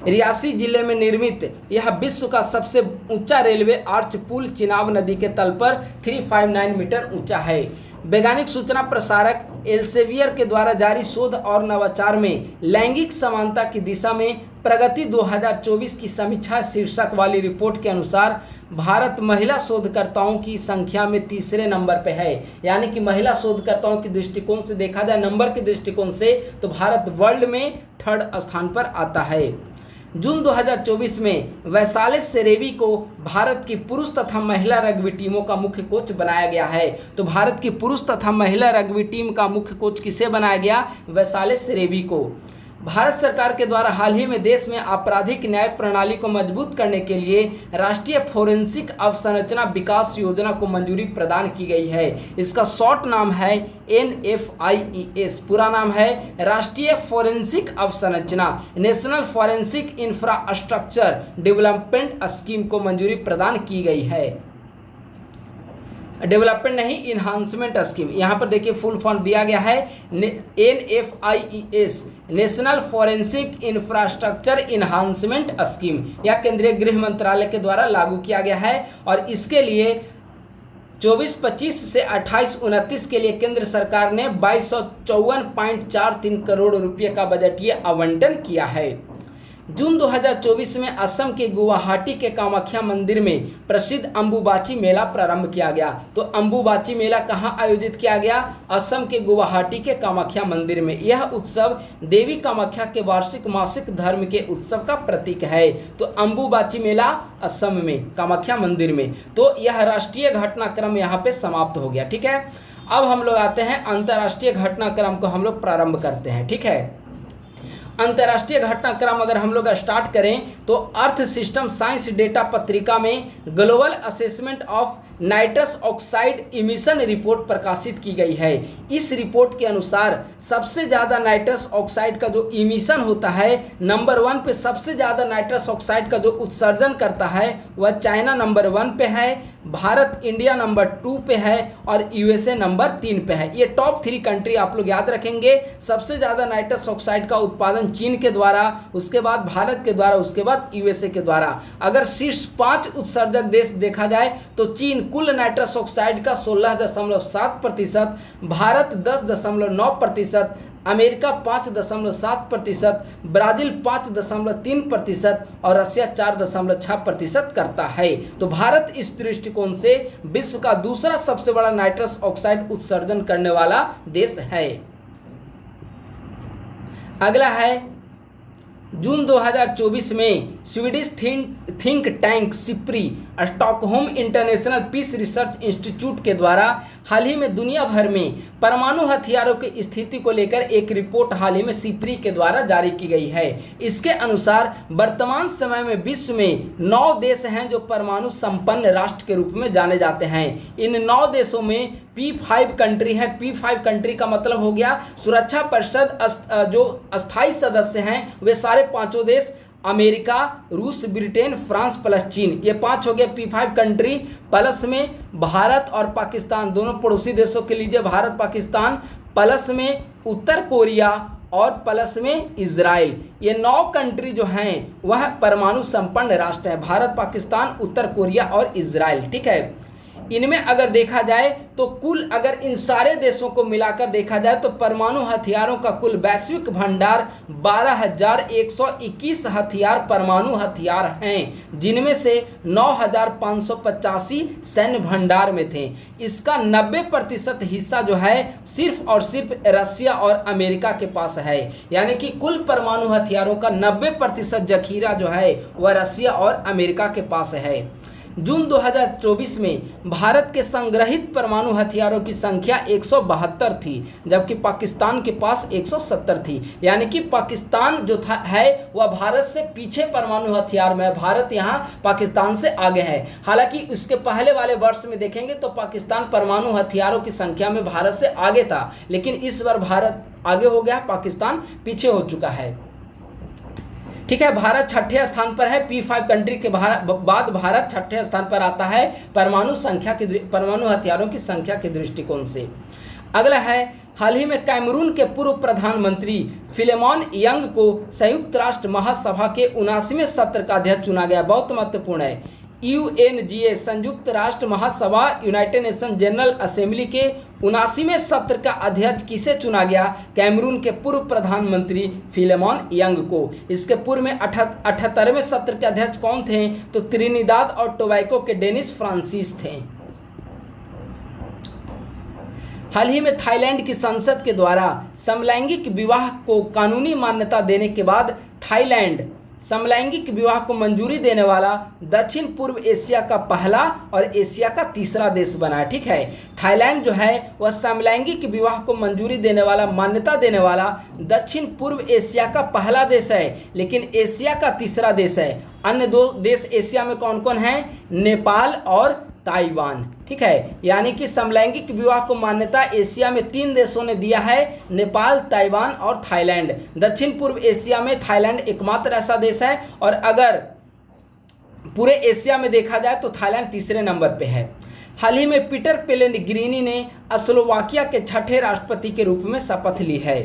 रियासी जिले में निर्मित यह विश्व का सबसे ऊंचा रेलवे आर्च पुल चिनाब नदी के तल पर 359 मीटर ऊंचा है। वैज्ञानिक सूचना प्रसारक एल्सेवियर के द्वारा जारी शोध और नवाचार में लैंगिक समानता की दिशा में प्रगति 2024 की समीक्षा शीर्षक वाली रिपोर्ट के अनुसार भारत महिला शोधकर्ताओं की संख्या में तीसरे नंबर पर है। यानी कि महिला शोधकर्ताओं के दृष्टिकोण से देखा जाए, नंबर के दृष्टिकोण से, तो भारत वर्ल्ड में 3rd स्थान पर आता है। जून 2024 में वैशाली सेरेवी को भारत की पुरुष तथा महिला रग्बी टीमों का मुख्य कोच बनाया गया है। तो भारत की पुरुष तथा महिला रग्बी टीम का मुख्य कोच किसे बनाया गया, वैशाली सेरेवी को। भारत सरकार के द्वारा हाल ही में देश में आपराधिक न्याय प्रणाली को मजबूत करने के लिए राष्ट्रीय फोरेंसिक अवसंरचना विकास योजना को मंजूरी प्रदान की गई है। इसका शॉर्ट नाम है NFIES, पूरा नाम है राष्ट्रीय फोरेंसिक अवसंरचना, national forensic infrastructure development scheme को मंजूरी प्रदान की गई है। डेवलपमेंट नहीं, इन्हांसमेंट स्कीम। यहाँ पर देखिए फुल फॉर्म दिया गया है NFIES, national forensic infrastructure enhancement scheme. यह केंद्रीय गृह मंत्रालय के द्वारा लागू किया गया है और इसके लिए 24-25 से 28-29 के लिए केंद्र सरकार ने 2254.43 करोड़ रुपये का बजटीय आवंटन किया है। जून 2024 में असम के गुवाहाटी के कामाख्या मंदिर में प्रसिद्ध अंबुबाची मेला प्रारंभ किया गया। तो अंबुबाची मेला कहाँ आयोजित किया गया? असम के गुवाहाटी के कामाख्या मंदिर में। यह उत्सव देवी कामाख्या के वार्षिक मासिक धर्म के उत्सव का प्रतीक है। तो अंबुबाची मेला असम में कामाख्या मंदिर में। तो यह राष्ट्रीय घटनाक्रम यहाँ पे समाप्त हो गया। ठीक है, अब हम लोग आते हैं अंतर्राष्ट्रीय घटनाक्रम को हम लोग प्रारंभ करते हैं। ठीक है, अंतर्राष्ट्रीय घटनाक्रम अगर हम लोग स्टार्ट करें तो अर्थ सिस्टम साइंस डेटा पत्रिका में global assessment of nitrous oxide emission report प्रकाशित की गई है। इस रिपोर्ट के अनुसार सबसे ज़्यादा नाइट्रस ऑक्साइड का जो इमिशन होता है, नंबर 1 पे सबसे ज़्यादा नाइट्रस ऑक्साइड का जो उत्सर्जन करता है वह चाइना नंबर 1 पे है, भारत इंडिया नंबर 2 पे है और यूएसए नंबर 3 पे है। ये टॉप 3 कंट्री आप लोग याद रखेंगे। सबसे ज़्यादा नाइट्रस ऑक्साइड का उत्पादन चीन के द्वारा, उसके बाद भारत के द्वारा, उसके बाद यूएसए के द्वारा। अगर शीर्ष 5 उत्सर्जक देश देखा जाए तो चीन कुल नाइट्रस ऑक्साइड का 16.7%, भारत 10.9%, अमेरिका 5.7%, ब्राज़ील 5.3% और रसिया 4.6% करता है। तो भारत इस दृष्टिकोण से विश्व का दूसरा सबसे बड़ा नाइट्रस ऑक्साइड उत्सर्जन करने वाला देश है। अगला है जून 2024 में Swedish think tank SIPRI Stockholm International Peace Research Institute के द्वारा हाल ही में दुनिया भर में परमाणु हथियारों की स्थिति को लेकर एक रिपोर्ट हाल ही में सिप्री के द्वारा जारी की गई है। इसके अनुसार वर्तमान समय में विश्व में 9 देश हैं जो परमाणु संपन्न राष्ट्र के रूप में जाने जाते हैं। इन 9 देशों में P5 कंट्री है। P5 कंट्री का मतलब हो गया सुरक्षा परिषद जो अस्थायी सदस्य हैं वे सारे 5 देश, अमेरिका, रूस, ब्रिटेन, फ्रांस प्लस चीन, ये 5 हो गए P5 कंट्री। प्लस में भारत और पाकिस्तान, दोनों पड़ोसी देशों के लीजिए भारत पाकिस्तान, प्लस में उत्तर कोरिया और प्लस में इजराइल। ये 9 कंट्री जो हैं वह परमाणु संपन्न राष्ट्र हैं, भारत, पाकिस्तान, उत्तर कोरिया और इजराइल। ठीक है, इनमें अगर देखा जाए तो कुल अगर इन सारे देशों को मिलाकर देखा जाए तो परमाणु हथियारों का कुल वैश्विक भंडार 12,121 परमाणु हथियार हैं, जिनमें से 9,585 सैन्य भंडार में थे। इसका 90% हिस्सा जो है सिर्फ और सिर्फ रसिया और अमेरिका के पास है। यानी कि कुल परमाणु हथियारों का 90% जखीरा जो है वह रसिया और अमेरिका के पास है। जून 2024 में भारत के संग्रहित परमाणु हथियारों की संख्या 172 थी, जबकि पाकिस्तान के पास 170 थी। यानी कि पाकिस्तान जो है वह भारत से पीछे परमाणु हथियार में है, भारत यहाँ पाकिस्तान से आगे है। हालांकि इसके पहले वाले वर्ष में देखेंगे तो पाकिस्तान परमाणु हथियारों की संख्या में भारत से आगे था, लेकिन इस बार भारत आगे हो गया, पाकिस्तान पीछे हो चुका है। ठीक है, भारत 6ठे स्थान पर है। P5 कंट्री के बाद भारत 6ठे स्थान पर आता है परमाणु हथियारों की संख्या के दृष्टिकोण से। अगला है, हाल ही में कैमरून के पूर्व प्रधानमंत्री फिलेमॉन यंग को संयुक्त राष्ट्र महासभा के 79वें सत्र का अध्यक्ष चुना गया। बहुत महत्वपूर्ण है। UNGA संयुक्त राष्ट्र महासभा यूनाइटेड नेशन जनरल असेंबली के 79वें सत्र का अध्यक्ष किसे चुना गया? कैमरून के पूर्व प्रधानमंत्री फिलेमॉन यंग को। इसके पूर्व में 78वें सत्र के अध्यक्ष कौन थे? तो त्रिनिदाद और टोबैगो के डेनिस फ्रांसिस थे। हाल ही में थाईलैंड की संसद के द्वारा समलैंगिक विवाह को कानूनी मान्यता देने के बाद थाईलैंड समलैंगिक विवाह को मंजूरी देने वाला दक्षिण पूर्व एशिया का पहला और एशिया का तीसरा देश बना है। ठीक है, थाईलैंड जो है वह समलैंगिक विवाह को मंजूरी देने वाला, मान्यता देने वाला दक्षिण पूर्व एशिया का पहला देश है, लेकिन एशिया का तीसरा देश है। अन्य 2 देश एशिया में कौन कौन हैं? नेपाल और ताइवान। ठीक है, यानी कि समलैंगिक विवाह को मान्यता एशिया में 3 देशों ने दिया है, नेपाल, ताइवान और थाईलैंड। दक्षिण पूर्व एशिया में थाईलैंड एकमात्र ऐसा देश है, और अगर पूरे एशिया में देखा जाए तो थाईलैंड तीसरे नंबर पे है। हाल ही में पीटर पेलेग्रिनी ने स्लोवाकिया के 6ठे राष्ट्रपति के रूप में शपथ ली है।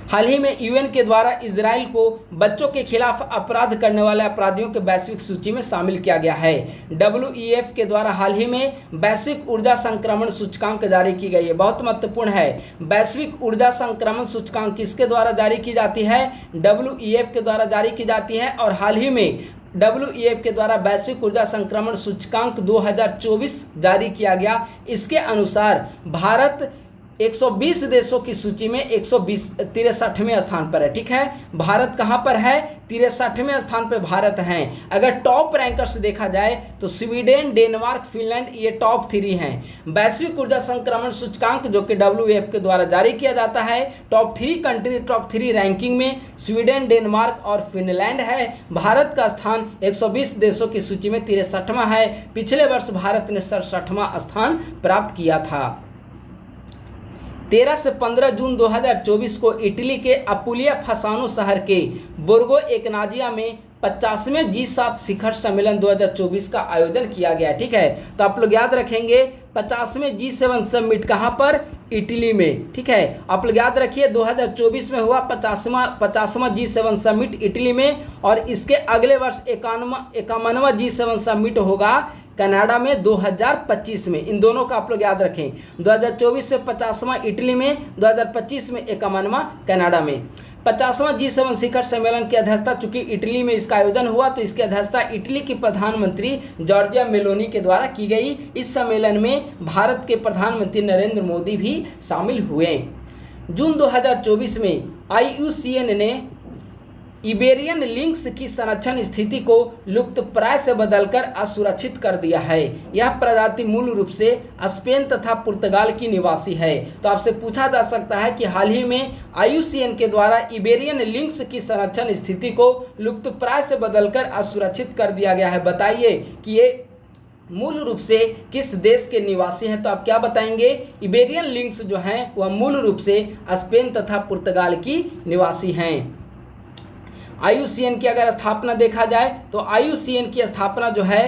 हाल ही में यूएन के द्वारा इजराइल को बच्चों के खिलाफ अपराध करने वाले अपराधियों के वैश्विक सूची में शामिल किया गया है। WEF के द्वारा हाल ही में वैश्विक ऊर्जा संक्रमण सूचकांक जारी की गई है। बहुत महत्वपूर्ण है, वैश्विक ऊर्जा संक्रमण सूचकांक किसके द्वारा जारी की जाती है? WEF के द्वारा जारी की जाती है। और हाल ही में WEF के द्वारा वैश्विक ऊर्जा संक्रमण सूचकांक 2024 जारी किया गया। इसके अनुसार भारत 120 देशों की सूची में 163वें स्थान पर है। ठीक है, भारत कहां पर है? 63वें स्थान पर भारत है। अगर टॉप रैंकर्स देखा जाए तो स्वीडन, डेनमार्क, फिनलैंड ये टॉप 3 हैं। वैश्विक ऊर्जा संक्रमण सूचकांक जो कि WEF के द्वारा जारी किया जाता है, टॉप 3 रैंकिंग में स्वीडन, डेनमार्क और फिनलैंड है। भारत का स्थान 120 देशों की सूची में 63वां है। पिछले वर्ष भारत ने 67वां स्थान प्राप्त किया था। 13 से 15 जून 2024 को इटली के अपुलिया फसानो शहर के बोर्गो एकनाजिया में 50वें G7 शिखर सम्मेलन 2024 का आयोजन किया गया। ठीक है, तो आप लोग याद रखेंगे 50वें G7 समिट कहाँ पर? इटली में। ठीक है, आप लोग याद रखिए 2024 में हुआ 50वां G7 समिट इटली में, और इसके अगले वर्ष 51वां G7 समिट होगा कनाडा में 2025 में। इन दोनों का आप लोग याद रखें, 2024 में 50वां इटली में, 2025 में 51वां कनाडा में। 50वां G7 शिखर सम्मेलन की अध्यक्षता चूंकि इटली में इसका आयोजन हुआ, तो इसकी अध्यक्षता इटली की प्रधानमंत्री जॉर्जिया मेलोनी के द्वारा की गई। इस सम्मेलन में भारत के प्रधानमंत्री नरेंद्र मोदी भी शामिल हुए। जून 2024 में IUCN ने इबेरियन लिंक्स की संरक्षण स्थिति को लुप्तप्राय से बदलकर असुरक्षित कर दिया है। यह प्रजाति मूल रूप से स्पेन तथा पुर्तगाल की निवासी है। तो आपसे पूछा जा सकता है कि हाल ही में IUCN के द्वारा इबेरियन लिंक्स की संरक्षण स्थिति को लुप्तप्राय से बदलकर असुरक्षित कर दिया गया है। बताइए कि ये मूल रूप से किस देश के निवासी हैं? तो आप क्या बताएंगे? इबेरियन लिंक्स जो हैं वह मूल रूप से स्पेन तथा पुर्तगाल की निवासी हैं। IUCN की अगर स्थापना देखा जाए तो IUCN की स्थापना जो है,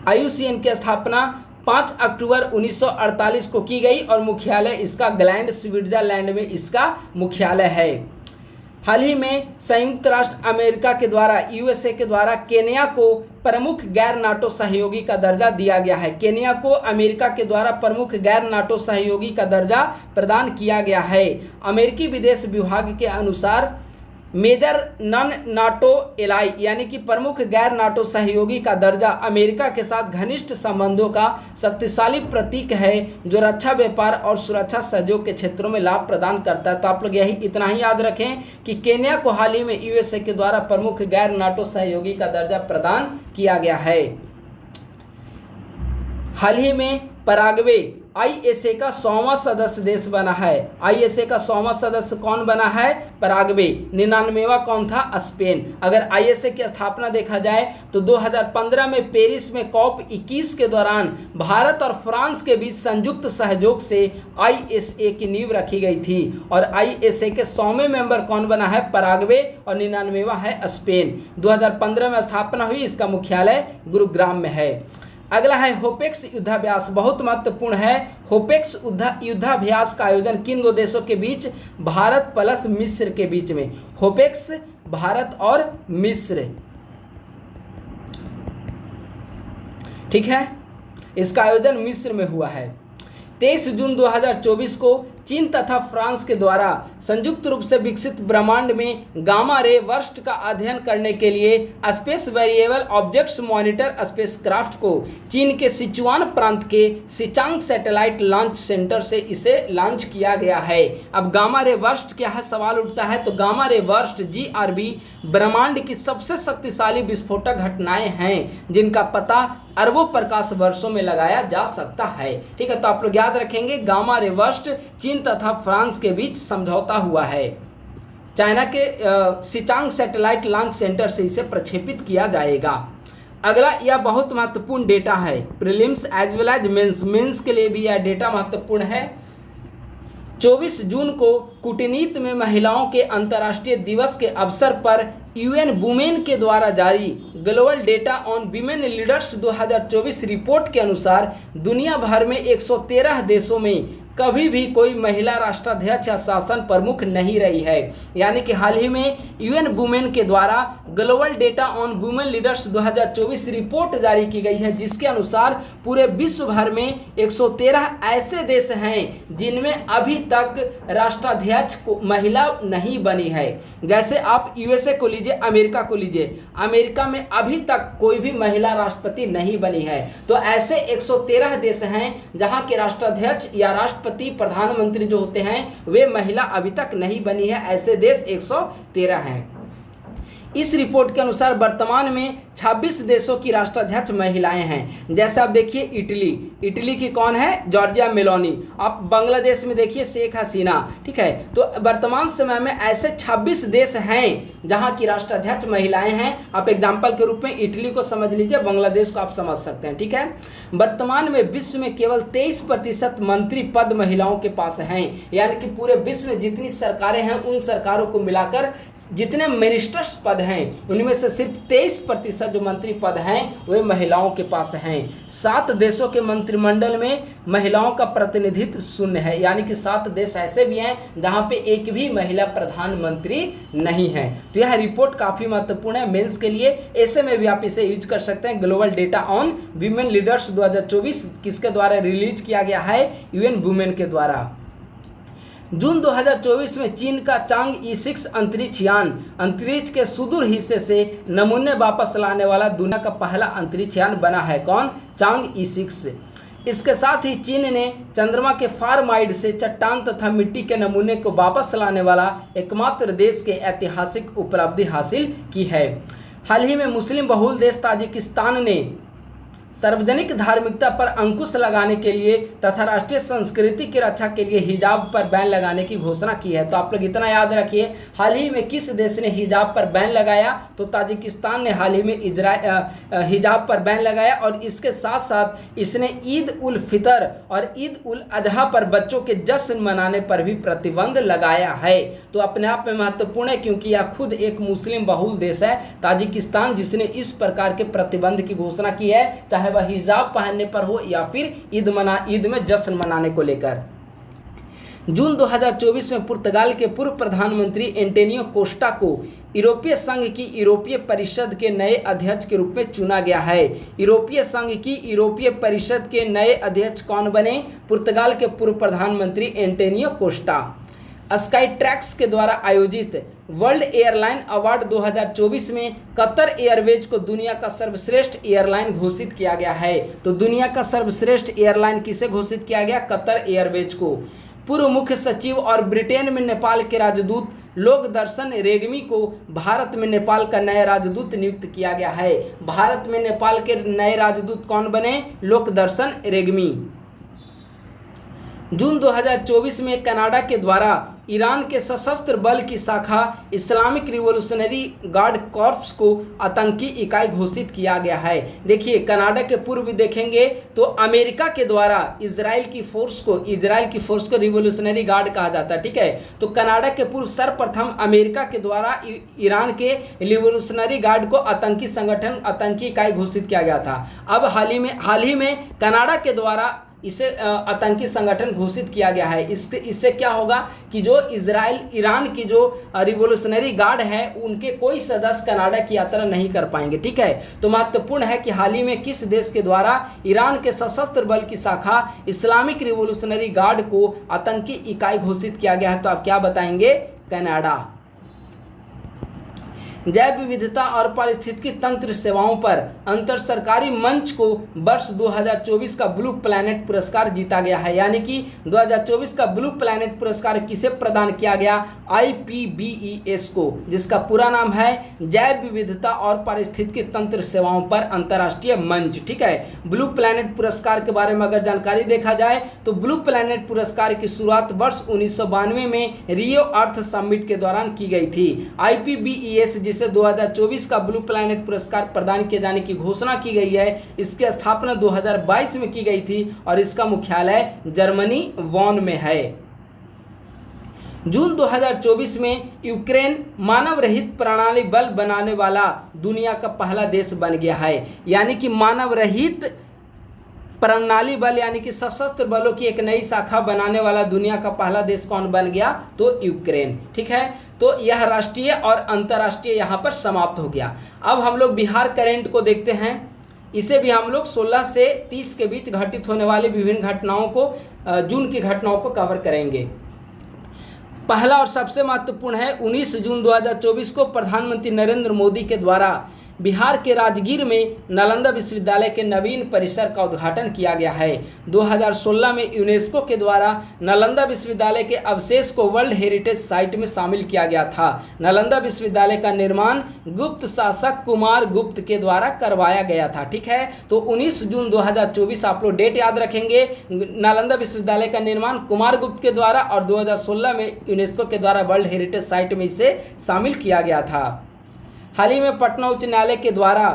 IUCN की स्थापना 5 अक्टूबर 1948 को की गई और मुख्यालय इसका ग्लैंड, स्विट्जरलैंड में इसका मुख्यालय है। हाल ही में संयुक्त राष्ट्र अमेरिका के द्वारा USA के द्वारा केन्या को प्रमुख गैर नाटो सहयोगी का दर्जा दिया गया है। केन्या को अमेरिका के द्वारा प्रमुख गैर नाटो सहयोगी का दर्जा प्रदान किया गया है। अमेरिकी विदेश विभाग के अनुसार मेजर नॉन नाटो एलाई यानी कि प्रमुख गैर नाटो सहयोगी का दर्जा अमेरिका के साथ घनिष्ठ संबंधों का शक्तिशाली प्रतीक है, जो रक्षा, व्यापार और सुरक्षा सहयोग के क्षेत्रों में लाभ प्रदान करता है। तो आप लोग यही इतना ही याद रखें कि केन्या को हाल ही में USA के द्वारा प्रमुख गैर नाटो सहयोगी का दर्जा प्रदान किया गया है। हाल ही में पराग्वे ISA का 100वां सदस्य देश बना है। ISA का 100वां सदस्य कौन बना है? पराग्वे। 99वां कौन था? स्पेन। अगर ISA की स्थापना देखा जाए तो 2015 में पेरिस में COP21 के दौरान भारत और फ्रांस के बीच संयुक्त सहयोग से ISA की नींव रखी गई थी, और ISA के 100वें मेंबर कौन बना है? पराग्वे, और 99वां है स्पेन। 2015 में स्थापना हुई, इसका मुख्यालय गुरुग्राम में है। अगला है होपेक्स युद्धाभ्यास, बहुत महत्वपूर्ण है। होपेक्स युद्धाभ्यास का आयोजन किन दो देशों के बीच? भारत प्लस मिस्र के बीच में। होपेक्स भारत और मिस्र। ठीक है, इसका आयोजन मिस्र में हुआ है। 23 जून 2024 को चीन तथा फ्रांस के द्वारा संयुक्त रूप से विकसित ब्रह्मांड में गामा रे बर्स्ट का अध्ययन करने के लिए space variable objects monitor spacecraft को चीन के सिचुआन प्रांत के सिचांग सैटेलाइट लॉन्च सेंटर से इसे लॉन्च किया गया है। अब गामा रे बर्स्ट क्या है, सवाल उठता है। तो गामा रे बर्स्ट GRB ब्रह्मांड की सबसे शक्तिशाली विस्फोटक घटनाएं हैं, जिनका पता अरबों प्रकाश वर्षों में लगाया जा सकता है। ठीक है, तो आप लोग याद रखेंगे गामा रे बर्स्ट चीन तथा फ्रांस के बीच समझौता हुआ है। चाइना के सिचांग सैटेलाइट लॉन्च सेंटर से इसे प्रक्षेपित किया जाएगा। अगला यह बहुत महत्वपूर्ण डेटा है, prelims as well as mains. Mains के लिए भी यह डेटा महत्वपूर्ण है। 24 जून को कूटनीति में महिलाओं के अंतर्राष्ट्रीय दिवस के अवसर पर UN वुमेन के द्वारा जारी global data on women leaders 2024 report के अनुसार दुनिया भर में 113 देशों में कभी भी कोई महिला राष्ट्राध्यक्ष या शासन प्रमुख नहीं रही है। यानी कि हाल ही में यूएन वुमेन के द्वारा global data on women leaders 2024 report जारी की गई है, जिसके अनुसार पूरे विश्व भर में 113 ऐसे देश हैं जिनमें अभी तक राष्ट्राध्यक्ष को महिला नहीं बनी है। जैसे आप यूएसए को लीजिए, अमेरिका को लीजिए, अमेरिका में अभी तक कोई भी महिला राष्ट्रपति नहीं बनी है। तो ऐसे 113 देश हैं जहां के राष्ट्राध्यक्ष या राष्ट्रपति प्रधानमंत्री जो होते हैं वे महिला अभी तक नहीं बनी है। ऐसे देश 113 हैं। इस रिपोर्ट के अनुसार वर्तमान में 26 देशों की राष्ट्राध्यक्ष महिलाएं हैं। जैसे आप देखिए इटली की कौन है? Giorgia Meloni. आप बांग्लादेश में देखिए शेख हसीना। ठीक है, तो वर्तमान समय में ऐसे 26 देश हैं जहां की राष्ट्राध्यक्ष महिलाएं हैं। आप एग्जाम्पल के रूप में इटली को समझ लीजिए, बांग्लादेश को आप समझ सकते हैं। ठीक है, वर्तमान में विश्व में केवल 23% मंत्री पद महिलाओं के पास हैं। यानी कि पूरे विश्व में जितनी सरकारें हैं उन सरकारों को मिलाकर जितने मिनिस्टर्स पद हैं उनमें से सिर्फ 23% जो मंत्री पद हैं वे महिलाओं के पास हैं। 7 देशों के मंत्रिमंडल में महिलाओं का प्रतिनिधित्व शून्य है। यानी कि 7 देश ऐसे भी हैं जहां पे एक भी महिला प्रधानमंत्री नहीं है। तो यह रिपोर्ट काफी महत्वपूर्ण है मेंस के लिए। ऐसे में भी आप इसे यूज कर सकते हैं। Global data on women leaders 2024 किसके द्वारा रिलीज किया गया है? यूएन वुमेन के द्वारा। जून 2024 में चीन का चांग ई6 अंतरिक्ष यान अंतरिक्ष के सुदूर हिस्से से नमूने वापस लाने वाला दुनिया का पहला अंतरिक्ष यान बना है। कौन? चांग ई6। इसके साथ ही चीन ने चंद्रमा के फार माइड से चट्टान तथा मिट्टी के नमूने को वापस लाने वाला एकमात्र देश के ऐतिहासिक उपलब्धि हासिल की है। हाल ही में मुस्लिम बहुल देश ताजिकिस्तान ने सार्वजनिक धार्मिकता पर अंकुश लगाने के लिए तथा राष्ट्रीय संस्कृति की रक्षा के लिए हिजाब पर बैन लगाने की घोषणा की है। तो आप लोग इतना याद रखिए, हाल ही में किस देश ने हिजाब पर बैन लगाया? तो ताजिकिस्तान ने हाल ही में हिजाब पर बैन लगाया। और इसके साथ साथ इसने ईद उल फितर और ईद उल अजहा पर बच्चों के जश्न मनाने पर भी प्रतिबंध लगाया है। तो अपने आप में महत्वपूर्ण है क्योंकि यह खुद एक मुस्लिम बहुल देश है ताजिकिस्तान, जिसने इस प्रकार के प्रतिबंध की घोषणा की है, चाहे वह हिजाब पहनने पर हो या फिर ईद में जश्न मनाने को लेकर। जून 2024 में पुर्तगाल के पूर्व प्रधानमंत्री एंटोनियो कोस्टा को यूरोपीय संघ की यूरोपीय परिषद के नए अध्यक्ष के रूप में चुना गया है। यूरोपीय संघ की यूरोपीय परिषद के नए अध्यक्ष कौन बने? पुर्तगाल के पूर्व प्रधानमंत्री एंटोनियो कोस्टा। स्काई ट्रैक्स के द्वारा आयोजित वर्ल्ड एयरलाइन अवार्ड 2024 में कतर एयरवेज को दुनिया का सर्वश्रेष्ठ एयरलाइन घोषित किया गया है। तो दुनिया का सर्वश्रेष्ठ एयरलाइन किसे घोषित किया गया? कतर एयरवेज को। पूर्व मुख्य सचिव और ब्रिटेन में नेपाल के राजदूत लोकदर्शन रेग्मी को भारत में नेपाल का नया राजदूत नियुक्त किया गया है। भारत में नेपाल के नए राजदूत कौन बने? लोकदर्शन रेग्मी। जून 2024 में कनाडा के द्वारा ईरान के सशस्त्र बल की शाखा इस्लामिक रिवॉल्यूशनरी गार्ड कॉर्प्स को आतंकी इकाई घोषित किया गया है। देखिए, कनाडा के पूर्व देखेंगे तो अमेरिका के द्वारा इजराइल की फोर्स को रिवॉल्यूशनरी गार्ड कहा जाता है। ठीक है, तो कनाडा के पूर्व सर्वप्रथम अमेरिका के द्वारा ईरान के रिवॉल्यूशनरी गार्ड को आतंकी संगठन, आतंकी इकाई घोषित किया गया था। अब हाल ही में कनाडा के द्वारा इसे आतंकी संगठन घोषित किया गया है। इससे क्या होगा कि जो ईरान की जो रिवॉल्यूशनरी गार्ड है उनके कोई सदस्य कनाडा की यात्रा नहीं कर पाएंगे। ठीक है, तो महत्वपूर्ण है कि हाल ही में किस देश के द्वारा ईरान के सशस्त्र बल की शाखा इस्लामिक रिवॉल्यूशनरी गार्ड को आतंकी इकाई घोषित किया गया है? तो आप क्या बताएंगे? कनाडा। जैव विविधता और पारिस्थितिकी तंत्र सेवाओं पर अंतर सरकारी मंच को वर्ष 2024 का ब्लू प्लैनेट पुरस्कार जीता गया है। यानी कि 2024 का ब्लू प्लैनेट पुरस्कार किसे प्रदान किया गया? IPBES को, जिसका पूरा नाम है जैव विविधता और पारिस्थितिकी तंत्र सेवाओं पर अंतर्राष्ट्रीय मंच। ठीक है, ब्लू प्लैनेट पुरस्कार के बारे में अगर जानकारी देखा जाए तो ब्लू प्लैनेट पुरस्कार की शुरुआत वर्ष 1992 में रियो अर्थ समिट के दौरान की गई थी। IPBES जिसे 2024 का ब्लू प्लैनेट पुरस्कार प्रदान किए जाने की घोषणा की गई है, इसकी स्थापना 2022 में की गई थी और इसका मुख्यालय जर्मनी वॉन में है। जून 2024 में यूक्रेन मानव रहित प्रणाली बल बनाने वाला दुनिया का पहला देश बन गया है। यानी कि मानव रहित प्रणाली बल यानी कि सशस्त्र बलों की एक नई शाखा बनाने वाला दुनिया का पहला देश कौन बन गया? तो यूक्रेन। ठीक है, तो यह राष्ट्रीय और अंतर्राष्ट्रीय यहाँ पर समाप्त हो गया। अब हम लोग बिहार करंट को देखते हैं। इसे भी हम लोग 16 से 30 के बीच घटित होने वाली विभिन्न घटनाओं को, जून की घटनाओं को कवर करेंगे। पहला और सबसे महत्वपूर्ण है 19 जून 2024 को प्रधानमंत्री नरेंद्र मोदी के द्वारा बिहार के राजगीर में नालंदा विश्वविद्यालय के नवीन परिसर का उद्घाटन किया गया है। 2016 में यूनेस्को के द्वारा नालंदा विश्वविद्यालय के अवशेष को वर्ल्ड हेरिटेज साइट में शामिल किया गया था। नालंदा विश्वविद्यालय का निर्माण गुप्त शासक कुमार गुप्त के द्वारा करवाया गया था। ठीक है, तो 19 जून 2024 आप लोग डेट याद रखेंगे। नालंदा विश्वविद्यालय का निर्माण कुमार गुप्त के द्वारा और 2016 में यूनेस्को के द्वारा वर्ल्ड हेरिटेज साइट में इसे शामिल किया गया था। हाल ही में पटना उच्च न्यायालय के द्वारा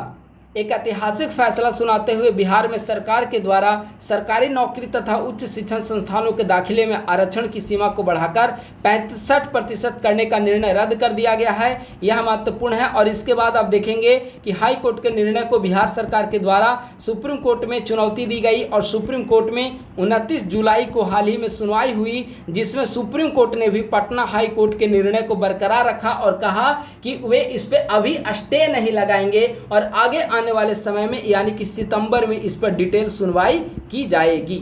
एक ऐतिहासिक फैसला सुनाते हुए बिहार में सरकार के द्वारा सरकारी नौकरी तथा उच्च शिक्षण संस्थानों के दाखिले में आरक्षण की सीमा को बढ़ाकर 65% करने का निर्णय रद्द कर दिया गया है। यह महत्वपूर्ण है। और इसके बाद आप देखेंगे कि हाई कोर्ट के निर्णय को बिहार सरकार के द्वारा सुप्रीम कोर्ट में चुनौती दी गई और सुप्रीम कोर्ट में 29 जुलाई को हाल ही में सुनवाई हुई, जिसमें सुप्रीम कोर्ट ने भी पटना हाई कोर्ट के निर्णय को बरकरार रखा और कहा कि वे इस पर अभी स्टे नहीं लगाएंगे और आगे आने वाले समय में यानी कि सितंबर में इस पर डिटेल सुनवाई की जाएगी।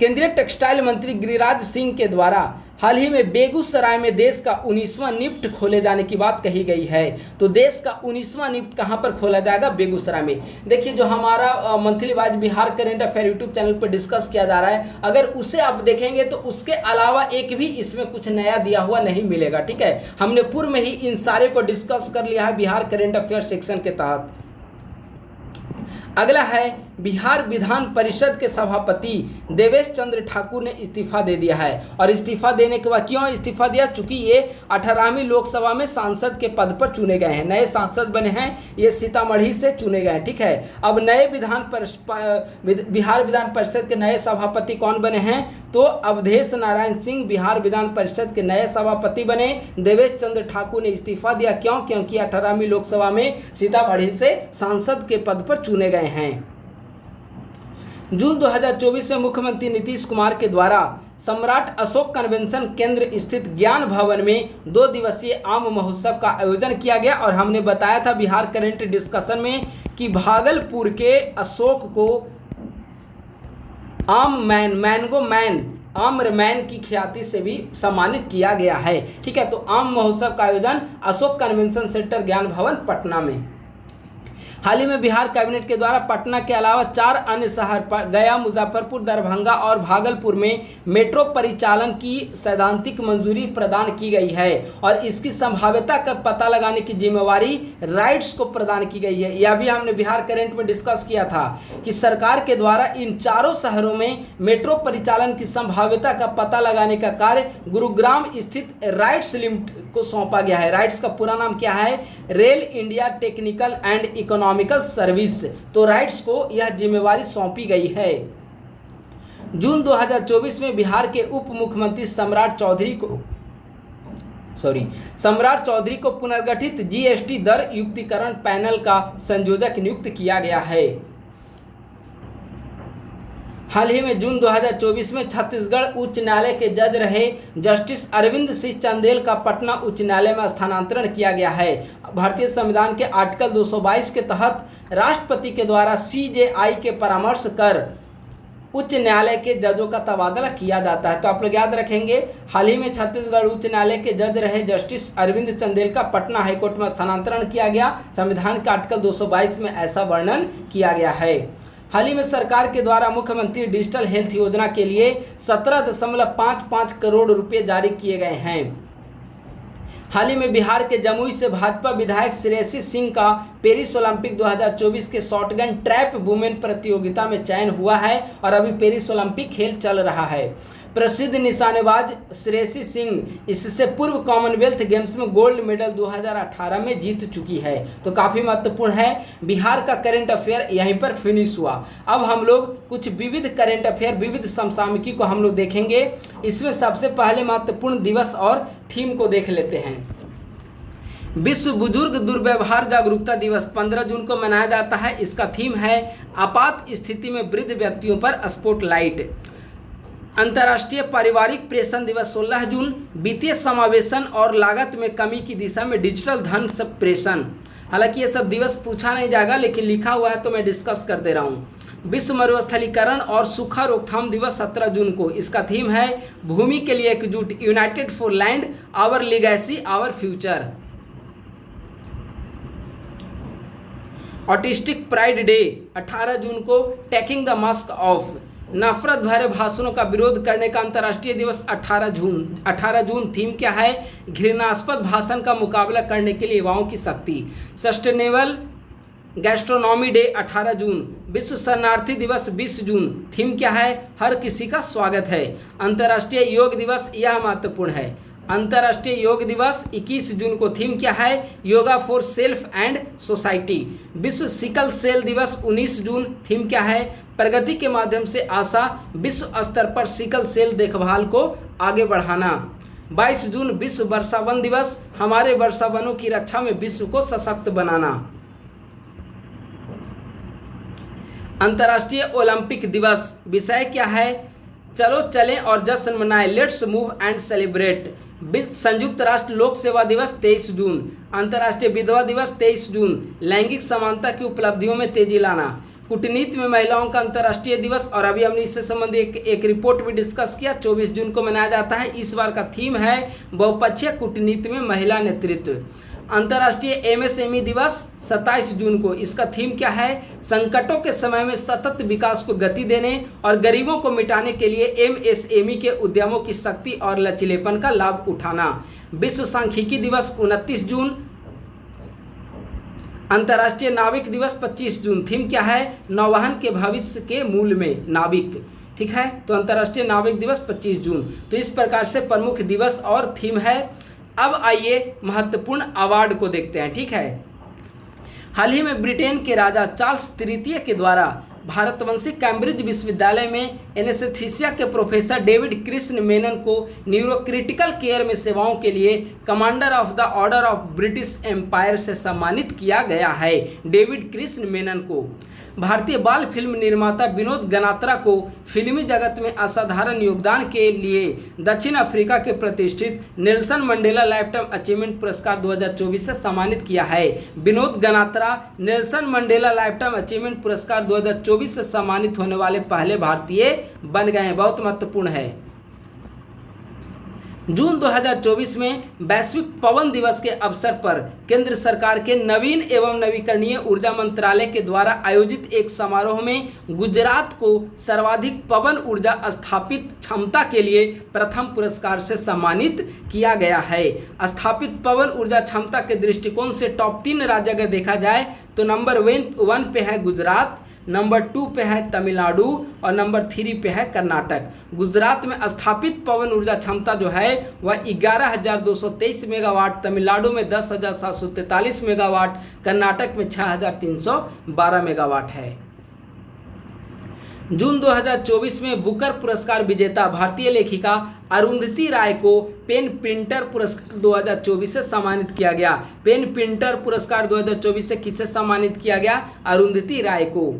केंद्रीय टेक्सटाइल मंत्री गिरिराज सिंह के द्वारा हाल ही में बेगूसराय में देश का 19वां निफ्ट खोले जाने की बात कही गई है। तो देश का 19वां निफ्ट कहां पर खोला जाएगा? बेगूसराय में। देखिए, जो हमारा monthly wise Bihar current affair YouTube channel पर डिस्कस किया जा रहा है, अगर उसे आप देखेंगे तो उसके अलावा एक भी इसमें कुछ नया दिया हुआ नहीं मिलेगा। ठीक है, हमने पूर्व में ही इन सारे को डिस्कस कर लिया है बिहार करंट अफेयर सेक्शन के तहत। अगला है बिहार विधान परिषद के सभापति देवेश चंद्र ठाकुर ने इस्तीफा दे दिया है। और इस्तीफा देने के बाद क्यों इस्तीफा दिया? चूंकि ये 18वीं लोकसभा में सांसद के पद पर चुने गए हैं, नए सांसद बने हैं, ये सीतामढ़ी से चुने गए हैं। ठीक है, अब नए बिहार विधान परिषद के नए सभापति कौन बने हैं? तो अवधेश नारायण सिंह बिहार विधान परिषद के नए सभापति बने। देवेश चंद्र ठाकुर ने इस्तीफा दिया। क्यों? क्योंकि 18वीं लोकसभा में सीतामढ़ी से सांसद के पद पर चुने गए हैं। जून 2024 में मुख्यमंत्री नीतीश कुमार के द्वारा सम्राट अशोक कन्वेंशन केंद्र स्थित ज्ञान भवन में 2 दिवसीय आम महोत्सव का आयोजन किया गया। और हमने बताया था बिहार करंट डिस्कशन में कि भागलपुर के अशोक को आम्रमैन की ख्याति से भी सम्मानित किया गया है। ठीक है, तो आम महोत्सव का आयोजन अशोक कन्वेंशन सेंटर ज्ञान भवन पटना में। हाल ही में बिहार कैबिनेट के द्वारा पटना के अलावा 4 अन्य शहर गया, मुजफ्फरपुर, दरभंगा और भागलपुर में मेट्रो परिचालन की सैद्धांतिक मंजूरी प्रदान की गई है। और इसकी संभाव्यता का पता लगाने की जिम्मेवारी राइट्स को प्रदान की गई है। यह भी हमने बिहार करंट में डिस्कस किया था कि सरकार के द्वारा इन चारों शहरों में मेट्रो परिचालन की संभाव्यता का पता लगाने का कार्य गुरुग्राम स्थित राइट्स लिमिटेड को सौंपा गया है। राइट्स का पूरा नाम क्या है? Rail India technical and economical service. तो राइट्स को यह जिम्मेवारी सौंपी गई है। जून 2024 में बिहार के उप मुख्यमंत्री सम्राट चौधरी को पुनर्गठित जीएसटी दर युक्तिकरण पैनल का संयोजक नियुक्त किया गया है। हाल ही में जून 2024 में छत्तीसगढ़ उच्च न्यायालय के जज रहे जस्टिस अरविंद सिंह चंदेल का पटना उच्च न्यायालय में स्थानांतरण किया गया है। भारतीय संविधान के आर्टिकल 222 के तहत राष्ट्रपति के द्वारा सीजेआई के परामर्श कर उच्च न्यायालय के जजों का तबादला किया जाता है। तो आप लोग याद रखेंगे, हाल ही में छत्तीसगढ़ उच्च न्यायालय के जज रहे जस्टिस अरविंद चंदेल का पटना हाईकोर्ट में स्थानांतरण किया गया। संविधान के आर्टिकल 222 में ऐसा वर्णन किया गया है। हाल ही में सरकार के द्वारा मुख्यमंत्री डिजिटल हेल्थ योजना के लिए 17.55 करोड़ रुपए जारी किए गए हैं। हाल ही में बिहार के जमुई से भाजपा विधायक श्रेयसी सिंह का पेरिस ओलंपिक 2024 के शॉटगन ट्रैप वुमेन प्रतियोगिता में चयन हुआ है और अभी पेरिस ओलंपिक खेल चल रहा है। प्रसिद्ध निशानेबाज श्रेयसी सिंह इससे पूर्व कॉमनवेल्थ गेम्स में गोल्ड मेडल 2018 में जीत चुकी है। तो काफ़ी महत्वपूर्ण है। बिहार का करंट अफेयर यहीं पर फिनिश हुआ। अब हम लोग कुछ विविध करंट अफेयर, विविध समसामयिकी को हम लोग देखेंगे। इसमें सबसे पहले महत्वपूर्ण दिवस और थीम को देख लेते हैं। विश्व बुजुर्ग दुर्व्यवहार जागरूकता दिवस 15 जून को मनाया जाता है। इसका थीम है आपात स्थिति में वृद्ध व्यक्तियों पर स्पॉटलाइट। अंतर्राष्ट्रीय पारिवारिक प्रेषण दिवस 16 जून। वित्तीय समावेशन और लागत में कमी की दिशा में डिजिटल धन प्रेषण। हालांकि ये सब दिवस पूछा नहीं जाएगा, लेकिन लिखा हुआ है तो मैं डिस्कस कर दे रहा हूँ। विश्व मरुस्थलीकरण और सूखा रोकथाम दिवस 17 जून को। इसका थीम है भूमि के लिए एकजुट, united for land, our legacy, our future. Autistic pride day 18 जून को। टेकिंग द मास्क ऑफ, नफरत भरे भाषणों का विरोध करने का अंतर्राष्ट्रीय दिवस 18 जून। थीम क्या है? घृणास्पद भाषण का मुकाबला करने के लिए युवाओं की शक्ति। सस्टेनेबल गैस्ट्रोनॉमी डे 18 जून। विश्व शरणार्थी दिवस 20 जून। थीम क्या है? हर किसी का स्वागत है। अंतर्राष्ट्रीय योग दिवस, यह महत्वपूर्ण है। अंतर्राष्ट्रीय योग दिवस 21 जून को। थीम क्या है? Yoga for self and society. विश्व सिकल सेल दिवस 19 जून। थीम क्या है? प्रगति के माध्यम से आशा, विश्व स्तर पर सिकल सेल देखभाल को आगे बढ़ाना। 22 जून विश्व वर्षावन दिवस, हमारे वर्षावनों की रक्षा में विश्व को सशक्त बनाना। अंतर्राष्ट्रीय ओलंपिक दिवस, विषय क्या है? चलो चलें और जश्न मनाएं, लेट्स मूव एंड सेलिब्रेट। संयुक्त राष्ट्र लोक सेवा दिवस 23 जून। अंतर्राष्ट्रीय विधवा दिवस 23 जून। लैंगिक समानता की उपलब्धियों में तेजी लाना। कूटनीति में महिलाओं का अंतर्राष्ट्रीय दिवस, और अभी हमने इससे संबंधित एक रिपोर्ट भी डिस्कस किया, 24 जून को मनाया जाता है। इस बार का थीम है बहुपक्षीय कूटनीति में महिला नेतृत्व। अंतर्राष्ट्रीय एमएसएमई दिवस 27 जून को। इसका थीम क्या है? संकटों के समय में सतत विकास को गति देने और गरीबों को मिटाने के लिए एमएसएमई के उद्यमों की शक्ति और लचीलेपन का लाभ उठाना। विश्व सांख्यिकी दिवस 29 जून। अंतर्राष्ट्रीय नाविक दिवस 25 जून। थीम क्या है? नौवहन के भविष्य के मूल में नाविक। ठीक है, तो अंतर्राष्ट्रीय नाविक दिवस 25 जून। तो इस प्रकार से प्रमुख दिवस और थीम है। अब आइए महत्वपूर्ण अवार्ड को देखते हैं। ठीक है, हाल ही में ब्रिटेन के राजा चार्ल्स तृतीय के द्वारा भारतवंशी कैम्ब्रिज विश्वविद्यालय में एनेस्थीसिया के प्रोफेसर डेविड कृष्ण मेनन को न्यूरोक्रिटिकल केयर में सेवाओं के लिए Commander of the Order of British Empire से सम्मानित किया गया है। डेविड कृष्ण मेनन को भारतीय बाल फिल्म निर्माता विनोद गनात्रा को फिल्मी जगत में असाधारण योगदान के लिए दक्षिण अफ्रीका के प्रतिष्ठित नेल्सन मंडेला लाइफटाइम अचीवमेंट पुरस्कार 2024 से सम्मानित किया है। Vinod Ganatra Nelson Mandela lifetime achievement पुरस्कार 2024 से सम्मानित होने वाले पहले भारतीय बन गए हैं। बहुत महत्वपूर्ण है। जून 2024 में वैश्विक पवन दिवस के अवसर पर केंद्र सरकार के नवीन एवं नवीकरणीय ऊर्जा मंत्रालय के द्वारा आयोजित एक समारोह में गुजरात को सर्वाधिक पवन ऊर्जा स्थापित क्षमता के लिए प्रथम पुरस्कार से सम्मानित किया गया है। स्थापित पवन ऊर्जा क्षमता के दृष्टिकोण से टॉप 3 राज्य अगर देखा जाए तो नंबर 1 पे है गुजरात, नंबर 2 पे है तमिलनाडु और नंबर 3 पे है कर्नाटक। गुजरात में स्थापित पवन ऊर्जा क्षमता जो है वह 11,223 मेगावाट, तमिलनाडु में 10,743 मेगावाट, कर्नाटक में 6,312 मेगावाट है। जून 2024 में बुकर पुरस्कार विजेता भारतीय लेखिका अरुंधति राय को पेन प्रिंटर पुरस्कार 2024 से सम्मानित किया गया। पेन प्रिंटर पुरस्कार 2024 से किसे सम्मानित किया गया? अरुंधति राय को।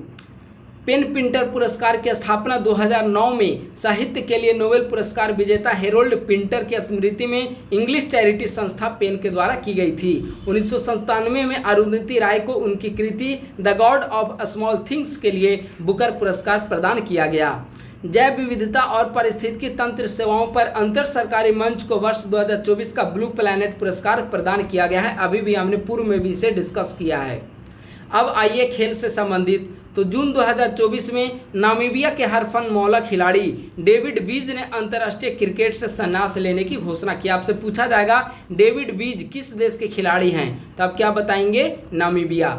पेन प्रिंटर पुरस्कार की स्थापना 2009 में साहित्य के लिए नोबेल पुरस्कार विजेता हेरोल्ड पिंटर की स्मृति में इंग्लिश चैरिटी संस्था पेन के द्वारा की गई थी। 1997 में अरुंधति राय को उनकी कृति the God of Small Things के लिए बुकर पुरस्कार प्रदान किया गया। जैव विविधता और पारिस्थितिकी तंत्र सेवाओं पर अंतर सरकारी मंच को वर्ष 2024 का ब्लू प्लैनेट पुरस्कार प्रदान किया गया है। अभी भी हमने पूर्व में भी इसे डिस्कस किया है। अब आइए खेल से संबंधित। तो जून 2024 में नामीबिया के हरफन मौला खिलाड़ी डेविड बीज ने अंतर्राष्ट्रीय क्रिकेट से संन्यास लेने की घोषणा की। आपसे पूछा जाएगा डेविड बीज किस देश के खिलाड़ी हैं, तो आप क्या बताएंगे? नामीबिया।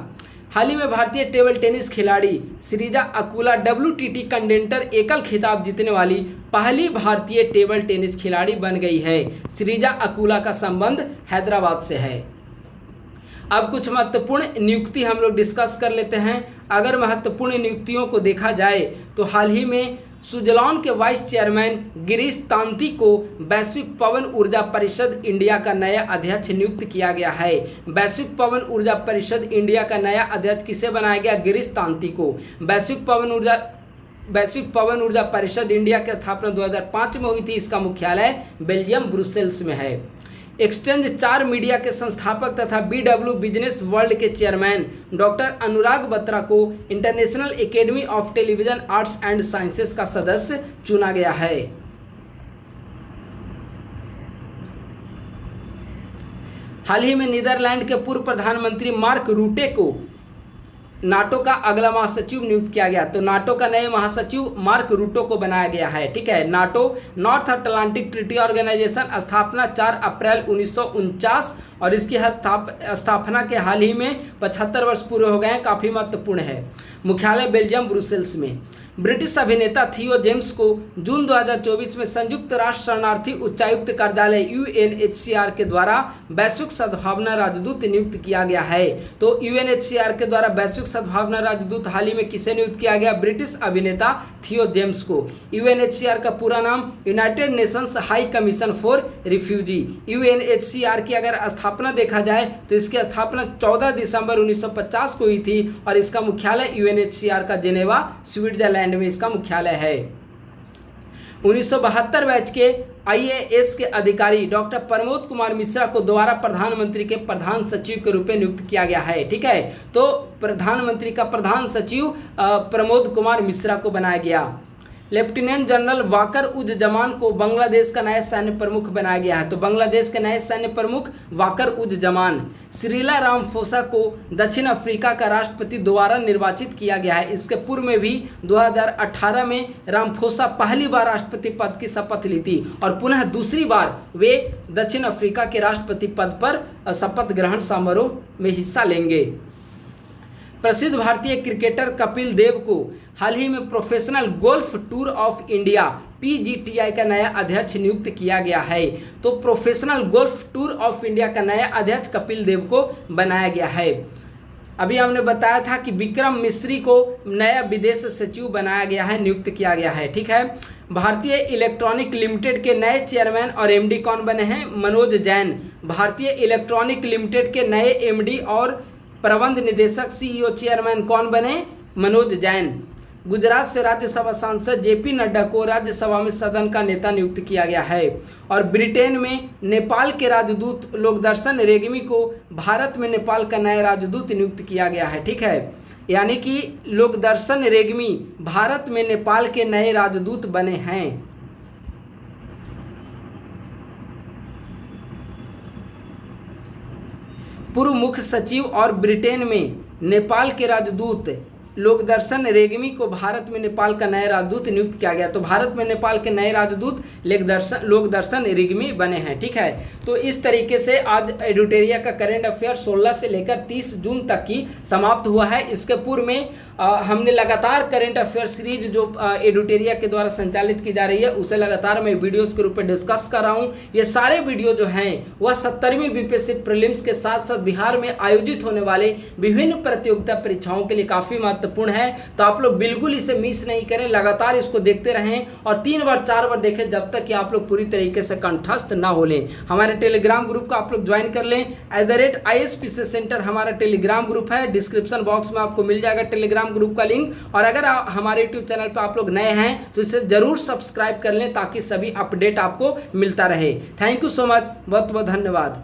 हाल ही में भारतीय टेबल टेनिस खिलाड़ी श्रीजा अकुला WTT कंटिनेंटल एकल खिताब जीतने वाली पहली भारतीय टेबल टेनिस खिलाड़ी बन गई है। श्रीजा अकुला का संबंध हैदराबाद से है। अब कुछ महत्वपूर्ण नियुक्ति हम लोग डिस्कस कर लेते हैं। अगर महत्वपूर्ण नियुक्तियों को देखा जाए तो हाल ही में सुजलॉन के वाइस चेयरमैन गिरीश तांती को वैश्विक पवन ऊर्जा परिषद इंडिया का नया अध्यक्ष नियुक्त किया गया है। वैश्विक पवन ऊर्जा परिषद इंडिया का नया अध्यक्ष किसे बनाया गया? गिरीश तांती को। वैश्विक पवन ऊर्जा परिषद इंडिया की स्थापना 2005 में हुई थी। इसका मुख्यालय बेल्जियम ब्रुसेल्स में है। एक्सचेंज 4 मीडिया के संस्थापक तथा BW बिजनेस वर्ल्ड के चेयरमैन डॉक्टर अनुराग बत्रा को international academy of television arts and sciences का सदस्य चुना गया है। हाल ही में नीदरलैंड के पूर्व प्रधानमंत्री मार्क रूटे को नाटो का अगला महासचिव नियुक्त किया गया। तो नाटो का नए महासचिव मार्क रूटो को बनाया गया है। ठीक है, NATO North Atlantic Treaty Organisation, स्थापना 4 अप्रैल 1949 और इसकी स्थापना के हाल ही में 75 वर्ष पूरे हो गए हैं। काफ़ी महत्वपूर्ण है। मुख्यालय बेल्जियम ब्रुसेल्स में। ब्रिटिश अभिनेता थियो जेम्स को जून 2024 में संयुक्त राष्ट्र शरणार्थी उच्चायुक्त कार्यालय UNHCR के द्वारा वैश्विक सद्भावना राजदूत नियुक्त किया गया है। तो UNHCR के द्वारा वैश्विक सद्भावना राजदूत हाल ही में किसे नियुक्त किया गया? ब्रिटिश अभिनेता थियो जेम्स को। UNHCR का पूरा नाम United Nations high commission for refugee. UNHCR की अगर स्थापना देखा जाए तो इसकी स्थापना 14 दिसंबर 1950 को हुई थी और इसका मुख्यालय UNHCR का जेनेवा स्विट्जरलैंड में इसका मुख्यालय है। 1972 बैच के IAS के अधिकारी डॉक्टर प्रमोद कुमार मिश्रा को दोबारा प्रधानमंत्री के प्रधान सचिव के रूप में नियुक्त किया गया है। ठीक है, तो प्रधानमंत्री का प्रधान सचिव प्रमोद कुमार मिश्रा को बनाया गया। लेफ्टिनेंट जनरल वाकर उज जमान को बांग्लादेश का नया सैन्य प्रमुख बनाया गया है। तो बांग्लादेश के नए सैन्य प्रमुख वाकर उज जमान। सिरिला रामाफोसा को दक्षिण अफ्रीका का राष्ट्रपति दोबारा निर्वाचित किया गया है। इसके पूर्व में भी 2018 में रामाफोसा पहली बार राष्ट्रपति पद की शपथ ली थी और पुनः दूसरी बार वे दक्षिण अफ्रीका के राष्ट्रपति पद पर शपथ ग्रहण समारोह में हिस्सा लेंगे। प्रसिद्ध भारतीय क्रिकेटर कपिल देव को हाल ही में professional golf tour of India PGTI का नया अध्यक्ष नियुक्त किया गया है। तो professional golf tour of India का नया अध्यक्ष कपिल देव को बनाया गया है। अभी हमने बताया था कि विक्रम मिस्त्री को नया विदेश सचिव बनाया गया है, नियुक्त किया गया है। ठीक है, भारतीय इलेक्ट्रॉनिक लिमिटेड के नए चेयरमैन और MD कौन बने हैं? मनोज जैन। भारतीय इलेक्ट्रॉनिक लिमिटेड के नए MD और प्रबंध निदेशक CEO चेयरमैन कौन बने? मनोज जैन। गुजरात से राज्यसभा सांसद JP नड्डा को राज्यसभा में सदन का नेता नियुक्त किया गया है। और ब्रिटेन में नेपाल के राजदूत लोकदर्शन रेग्मी को भारत में नेपाल का नया राजदूत नियुक्त किया गया है। ठीक है, यानी कि लोकदर्शन रेग्मी भारत में नेपाल के नए राजदूत बने हैं। पूर्व मुख्य सचिव और ब्रिटेन में नेपाल के राजदूत लोकदर्शन रेग्मी को भारत में नेपाल का नया राजदूत नियुक्त किया गया। तो भारत में नेपाल के नए राजदूत लोकदर्शन रेग्मी बने हैं। ठीक है, तो इस तरीके से आज एडुटेरिया का करंट अफेयर 16 से लेकर 30 जून तक की समाप्त हुआ है। इसके पूर्व में हमने लगातार करंट अफेयर सीरीज जो एडुटेरिया के द्वारा संचालित की जा रही है उसे लगातार मैं वीडियोस के रूप में डिस्कस कर रहा हूँ। ये सारे वीडियो जो हैं वह 70वीं BPSC प्रीलिम्स के साथ साथ बिहार में आयोजित होने वाले विभिन्न प्रतियोगिता परीक्षाओं के लिए काफ़ी महत्वपूर्ण है। तो आप लोग बिल्कुल इसे मिस नहीं करें, लगातार इसको देखते रहें और 3 बार 4 बार देखें जब तक कि आप लोग पूरी तरीके से कंठस्थ ना हो लें। हमारे टेलीग्राम ग्रुप का आप लोग ज्वाइन कर लें। @ISPC सेंटर हमारा टेलीग्राम ग्रुप है। डिस्क्रिप्शन बॉक्स में आपको मिल जाएगा टेलीग्राम ग्रुप का लिंक। और अगर हमारे यूट्यूब चैनल पर आप लोग नए हैं तो इसे जरूर सब्सक्राइब कर लें ताकि सभी अपडेट आपको मिलता रहे। थैंक यू सो मच, बहुत बहुत धन्यवाद।